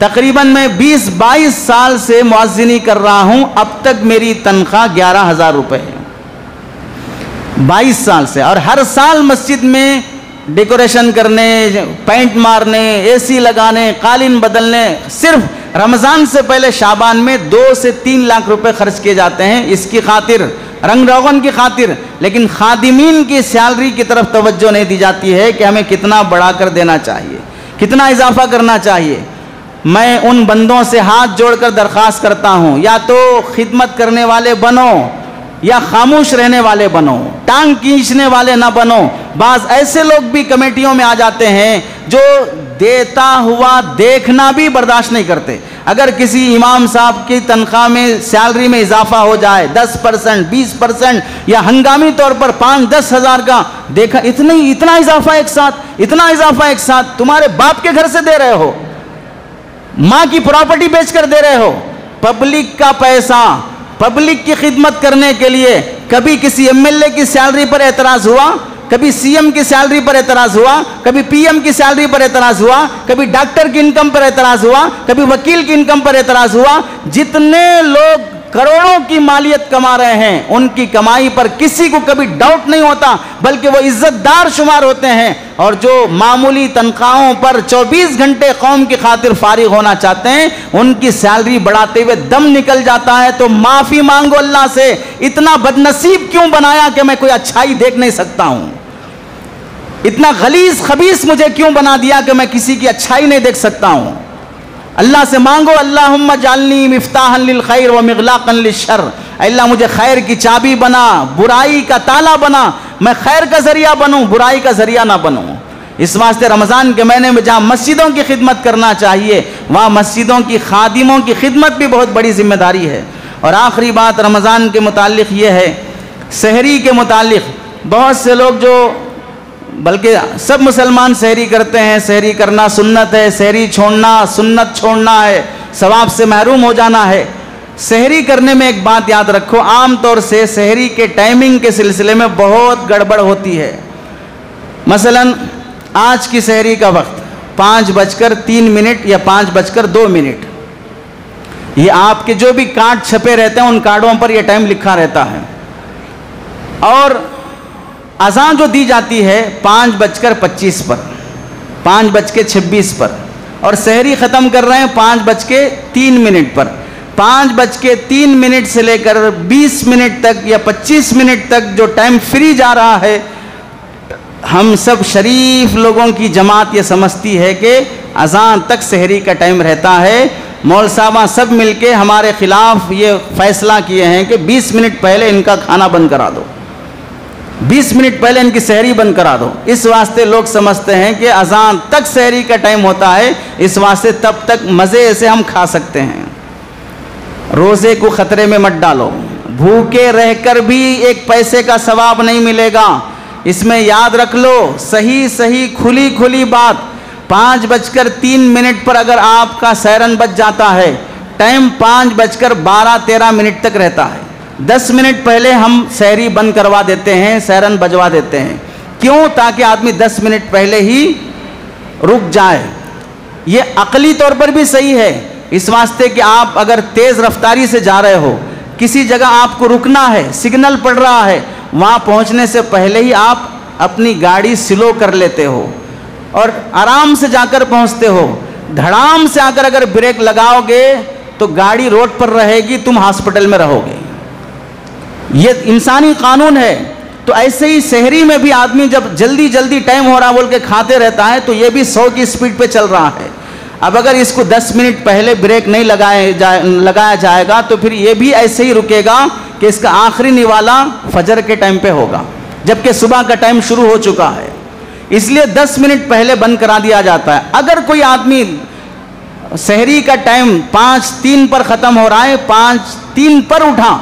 تقریباً میں 20-22 سال سے مؤذنی کر رہا ہوں، اب تک میری تنخواہ 11,000 روپے ہے، 22 سال سے. اور ہر سال مسجد میں ڈیکوریشن کرنے، پینٹ مارنے، اے سی لگانے، قالین بدلنے، صرف رمضان سے پہلے شعبان میں 2 سے 3 لاکھ روپے خرچ کیے جاتے ہیں اس کی خاطر، رنگ روغن کی خاطر. لیکن خادمین کی سیلری کی طرف توجہ نہیں دی جاتی ہے کہ ہمیں کتنا بڑھا کر دینا چاہیے، کتنا اضافہ کرنا چاہیے. میں ان بندوں سے ہاتھ جوڑ کر درخواست کرتا ہوں، یا تو خدمت کرنے والے بنو یا خاموش رہنے والے بنو، ٹانگ کھینچنے والے نہ بنو. بعض ایسے لوگ بھی کمیٹیوں میں آ جاتے ہیں جو دیتا ہوا دیکھنا بھی برداشت نہیں کرتے. اگر کسی امام صاحب کی تنخواہ میں سیلری میں اضافہ ہو جائے 10%، 20% یا ہنگامی طور پر 5-10 ہزار کا دیکھا، اتنا اضافہ ایک ساتھ، اتنا اضافہ ایک ساتھ، تمہارے باپ کے گھر سے دے رہے ہو، ماں کی پراپرٹی بیچ کر دے رہے ہو. پبلک کا پیسہ پبلک کی خدمت کرنے کے لیے کبھی کسی ایم ایل اے کی سیلری پر اعتراض ہوا، کبھی سی ایم کی سیلری پر اعتراض ہوا، کبھی پی ایم کی سیلری پر اعتراض ہوا، کبھی ڈاکٹر کی انکم پر اعتراض ہوا، کبھی وکیل کی انکم پر اعتراض ہوا. جتنے لوگ کروڑوں کی مالیت کما رہے ہیں ان کی کمائی پر کسی کو کبھی ڈاؤٹ نہیں ہوتا، بلکہ وہ عزت دار شمار ہوتے ہیں. اور جو معمولی تنخواہوں پر 24 گھنٹے قوم کی خاطر فارغ ہونا چاہتے ہیں ان کی سیلری بڑھاتے ہوئے دم نکل جاتا ہے. تو معافی مانگو اللہ سے، اتنا بدنصیب کیوں بنایا کہ میں کوئی اچھائی دیکھ نہیں سکتا ہوں، اتنا غلیظ خبیث مجھے کیوں بنا دیا کہ میں کسی کی اچھائی نہیں دیکھ سکتا ہوں. اللہ سے مانگو، اللہم اجعلنی مفتاحا للخیر ومغلاقا للشر. اللہ مجھے خیر کی چابی بنا، برائی کا تالا بنا، میں خیر کا ذریعہ بنوں، برائی کا ذریعہ نہ بنوں. اس واسطے رمضان کے مہینے میں جہاں مسجدوں کی خدمت کرنا چاہیے وہاں مسجدوں کی خادموں کی خدمت بھی بہت بڑی ذمہ داری ہے. اور آخری بات رمضان کے متعلق یہ ہے، سحری کے متعلق بہت سے لوگ جو، بلکہ سب مسلمان سحری کرتے ہیں، سحری کرنا سنت ہے، سحری چھوڑنا سنت چھوڑنا ہے، ثواب سے محروم ہو جانا ہے. سحری کرنے میں ایک بات یاد رکھو، عام طور سے سحری کے ٹائمنگ کے سلسلے میں بہت گڑبڑ ہوتی ہے. مثلا آج کی سحری کا وقت 5:03 یا 5:02، یہ آپ کے جو بھی کارڈ چھپے رہتے ہیں ان کارڈوں پر یہ ٹائم لکھا رہتا ہے. اور اذان جو دی جاتی ہے 5:25 پر، 5:26 پر، اور سحری ختم کر رہے ہیں 5:03 پر. 5:03 سے لے کر 20 منٹ تک یا 25 منٹ تک جو ٹائم فری جا رہا ہے، ہم سب شریف لوگوں کی جماعت یہ سمجھتی ہے کہ اذان تک سحری کا ٹائم رہتا ہے. مول صاحبہ سب مل کے ہمارے خلاف یہ فیصلہ کیے ہیں کہ 20 منٹ پہلے ان کا کھانا بند کرا دو، 20 منٹ پہلے ان کی سحری بند کرا دو. اس واسطے لوگ سمجھتے ہیں کہ اذان تک سحری کا ٹائم ہوتا ہے، اس واسطے تب تک مزے سے ہم کھا سکتے ہیں. روزے کو خطرے میں مت ڈالو، بھوکے رہ کر بھی ایک پیسے کا ثواب نہیں ملے گا. اس میں یاد رکھ لو، صحیح کھلی بات، 5:03 پر اگر آپ کا سیرن بج جاتا ہے، ٹائم 5:12-13 تک رہتا ہے. 10 منٹ پہلے ہم سحری بند کروا دیتے ہیں، سیرن بجوا دیتے ہیں. کیوں؟ تاکہ آدمی 10 منٹ پہلے ہی رک جائے. یہ عقلی طور پر بھی صحیح ہے، اس واسطے کہ آپ اگر تیز رفتاری سے جا رہے ہو، کسی جگہ آپ کو رکنا ہے، سگنل پڑ رہا ہے، وہاں پہنچنے سے پہلے ہی آپ اپنی گاڑی سلو کر لیتے ہو اور آرام سے جا کر پہنچتے ہو. دھڑام سے آ کر اگر بریک لگاؤ گے تو گاڑی روڈ پر رہے گی، تم ہاسپٹل میں رہو گے. یہ انسانی قانون ہے. تو ایسے ہی سحری میں بھی آدمی جب جلدی ٹائم ہو رہا بول کے کھاتے رہتا ہے تو یہ بھی 100 کی سپیڈ پہ چل رہا ہے. اب اگر اس کو 10 منٹ پہلے بریک نہیں لگایا جائے گا تو پھر یہ بھی ایسے ہی رکے گا کہ اس کا آخری نوالا فجر کے ٹائم پہ ہوگا، جبکہ صبح کا ٹائم شروع ہو چکا ہے. اس لیے 10 منٹ پہلے بند کرا دیا جاتا ہے. اگر کوئی آدمی سحری کا ٹائم 5:03 پر ختم ہو رہا ہے، 5:03 پر اٹھا،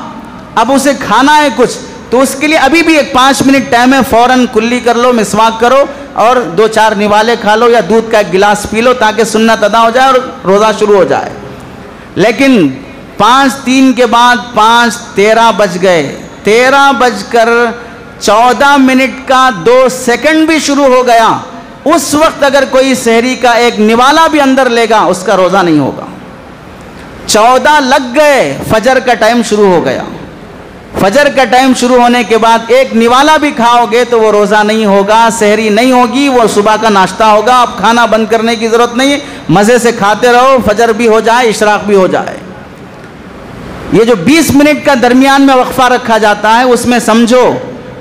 اب اسے کھانا ہے کچھ، تو اس کے لیے ابھی بھی ایک 5 منٹ ٹائم ہے، فوراً کلی کر لو، مسواک کرو اور 2-4 نوالے کھا لو یا دودھ کا ایک گلاس پی لو تاکہ سنت ادا ہو جائے اور روزہ شروع ہو جائے. لیکن 5:03 کے بعد 5:13 بج گئے، 13:14 کا 2 سیکنڈ بھی شروع ہو گیا، اس وقت اگر کوئی سحری کا ایک نوالا بھی اندر لے گا اس کا روزہ نہیں ہوگا۔ 14 لگ گئے، فجر کا ٹائم شروع ہو گیا، فجر کا ٹائم شروع ہونے کے بعد ایک نوالا بھی کھاؤ گے تو وہ روزہ نہیں ہوگا، سحری نہیں ہوگی، وہ صبح کا ناشتہ ہوگا۔ اب کھانا بند کرنے کی ضرورت نہیں ہے، مزے سے کھاتے رہو، فجر بھی ہو جائے، اشراق بھی ہو جائے۔ یہ جو 20 منٹ کا درمیان میں وقفہ رکھا جاتا ہے اس میں سمجھو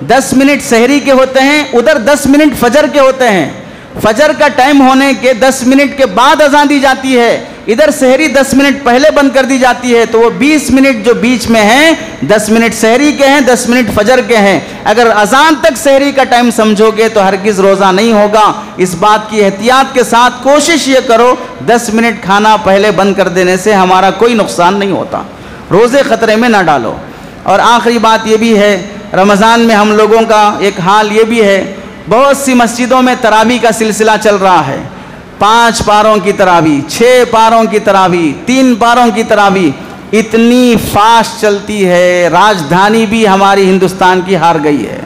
10 منٹ سحری کے ہوتے ہیں، ادھر 10 منٹ فجر کے ہوتے ہیں۔ فجر کا ٹائم ہونے کے 10 منٹ کے بعد اذان دی جاتی ہے، ادھر سحری 10 منٹ پہلے بند کر دی جاتی ہے، تو وہ 20 منٹ جو بیچ میں ہیں 10 منٹ سحری کے ہیں، 10 منٹ فجر کے ہیں۔ اگر اذان تک سحری کا ٹائم سمجھو گے تو ہرگز روزہ نہیں ہوگا۔ اس بات کی احتیاط کے ساتھ کوشش یہ کرو 10 منٹ کھانا پہلے بند کر دینے سے ہمارا کوئی نقصان نہیں ہوتا، روزے خطرے میں نہ ڈالو۔ اور آخری بات یہ بھی ہے، رمضان میں ہم لوگوں کا ایک حال یہ بھی ہے، بہت سی مسجدوں میں تراویح کا سلسلہ چل رہا ہے، 5 پاروں کی تراویح، 6 پاروں کی تراویح، 3 پاروں کی تراویح، اتنی فاسٹ چلتی ہے، راجدھانی بھی ہماری ہندوستان کی ہار گئی ہے۔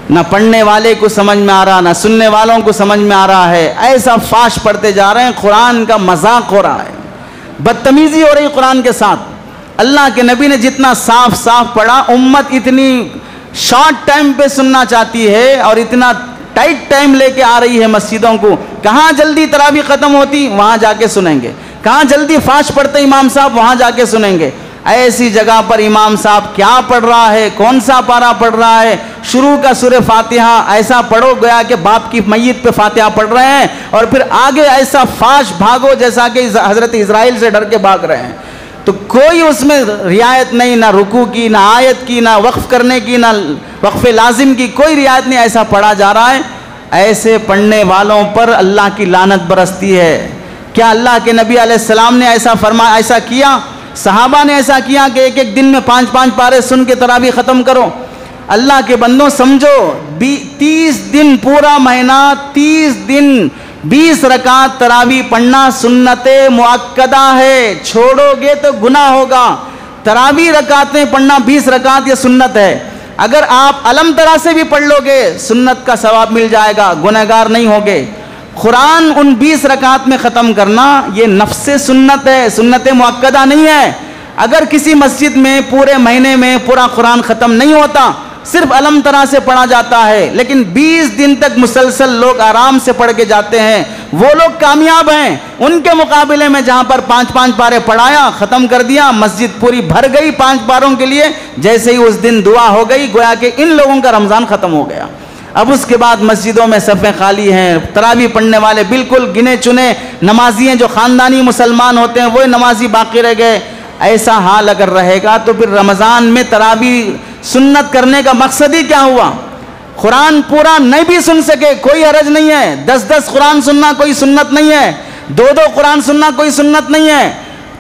نہ پڑھنے والے کو سمجھ میں آ رہا، نہ سننے والوں کو سمجھ میں آ رہا ہے، ایسا فاسٹ پڑھتے جا رہے ہیں، قرآن کا مذاق ہو رہا ہے، بدتمیزی ہو رہی قرآن کے ساتھ۔ اللہ کے نبی نے جتنا صاف صاف پڑھا، امت اتنی شارٹ ٹائم پہ سننا چاہتی ہے اور اتنا ٹائٹ ٹائم لے کے آ رہی ہے مسجدوں کو۔ کہاں جلدی تراویح ختم ہوتی وہاں جا کے سنیں گے، کہاں جلدی فاسٹ پڑھتے امام صاحب وہاں جا کے سنیں گے۔ ایسی جگہ پر امام صاحب کیا پڑھ رہا ہے، کون سا پارہ پڑھ رہا ہے، شروع کا سورہ فاتحہ ایسا پڑھو گیا کہ باپ کی میت پہ فاتحہ پڑھ رہے ہیں، اور پھر آگے ایسا فاسٹ بھاگو جیسا کہ حضرت اسرائیل سے ڈر کے بھاگ رہے ہیں۔ تو کوئی اس میں رعایت نہیں، نہ رکوع کی، نہ آیت کی، نہ وقف کرنے کی، نہ وقف لازم کی، کوئی رعایت نہیں، ایسا پڑھا جا رہا ہے۔ ایسے پڑھنے والوں پر اللہ کی لعنت برستی ہے۔ کیا اللہ کے نبی علیہ السلام نے ایسا فرمایا، ایسا کیا؟ صحابہ نے ایسا کیا کہ ایک ایک دن میں 5 پارے سن کے تراویح ختم کرو؟ اللہ کے بندوں سمجھو، 30 دن پورا مہینہ، 30 دن 20 رکعت تراویح پڑھنا سنت مؤکدہ ہے، چھوڑو گے تو گناہ ہوگا۔ تراویح رکعتیں پڑھنا 20 رکعت یہ سنت ہے، اگر آپ علم ترا سے بھی پڑھ لو گے سنت کا ثواب مل جائے گا، گنہگار نہیں ہوگے۔ قرآن ان 20 رکعت میں ختم کرنا یہ نفس سنت ہے، سنت مؤکدہ نہیں ہے۔ اگر کسی مسجد میں پورے مہینے میں پورا قرآن ختم نہیں ہوتا، صرف علم ترا سے پڑھا جاتا ہے، لیکن 20 دن تک مسلسل لوگ آرام سے پڑھ کے جاتے ہیں، وہ لوگ کامیاب ہیں۔ ان کے مقابلے میں جہاں پر 5 پارے پڑھایا، ختم کر دیا، مسجد پوری بھر گئی 5 پاروں کے لیے، جیسے ہی اس دن دعا ہو گئی گویا کہ ان لوگوں کا رمضان ختم ہو گیا۔ اب اس کے بعد مسجدوں میں صفیں خالی ہیں، تراویح پڑھنے والے بالکل گنے چنے نمازی ہیں، جو خاندانی مسلمان ہوتے ہیں وہی نمازی باقی رہ گئے۔ ایسا حال اگر رہے گا تو پھر رمضان میں تراویح سنت کرنے کا مقصد ہی کیا ہوا؟ قرآن پورا نہیں بھی سن سکے کوئی حرج نہیں ہے، 10 قرآن سننا کوئی سنت نہیں ہے، 2 قرآن سننا کوئی سنت نہیں ہے۔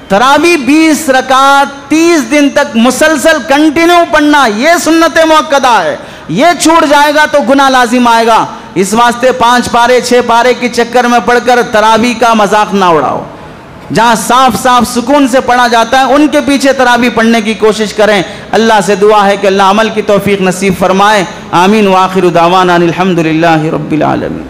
تراویح 20 رکعت 30 دن تک مسلسل کنٹینیو پڑھنا یہ سنت مؤکدہ ہے، یہ چھوٹ جائے گا تو گناہ لازم آئے گا۔ اس واسطے 5 پارے 6 پارے کے چکر میں پڑھ کر تراویح کا مذاق نہ اڑاؤ۔ جہاں صاف صاف سکون سے پڑھا جاتا ہے ان کے پیچھے تراویح پڑھنے کی کوشش کریں۔ اللہ سے دعا ہے کہ اللہ عمل کی توفیق نصیب فرمائے۔ آمین۔ وآخر دعوانا الحمدللہ رب العالمین۔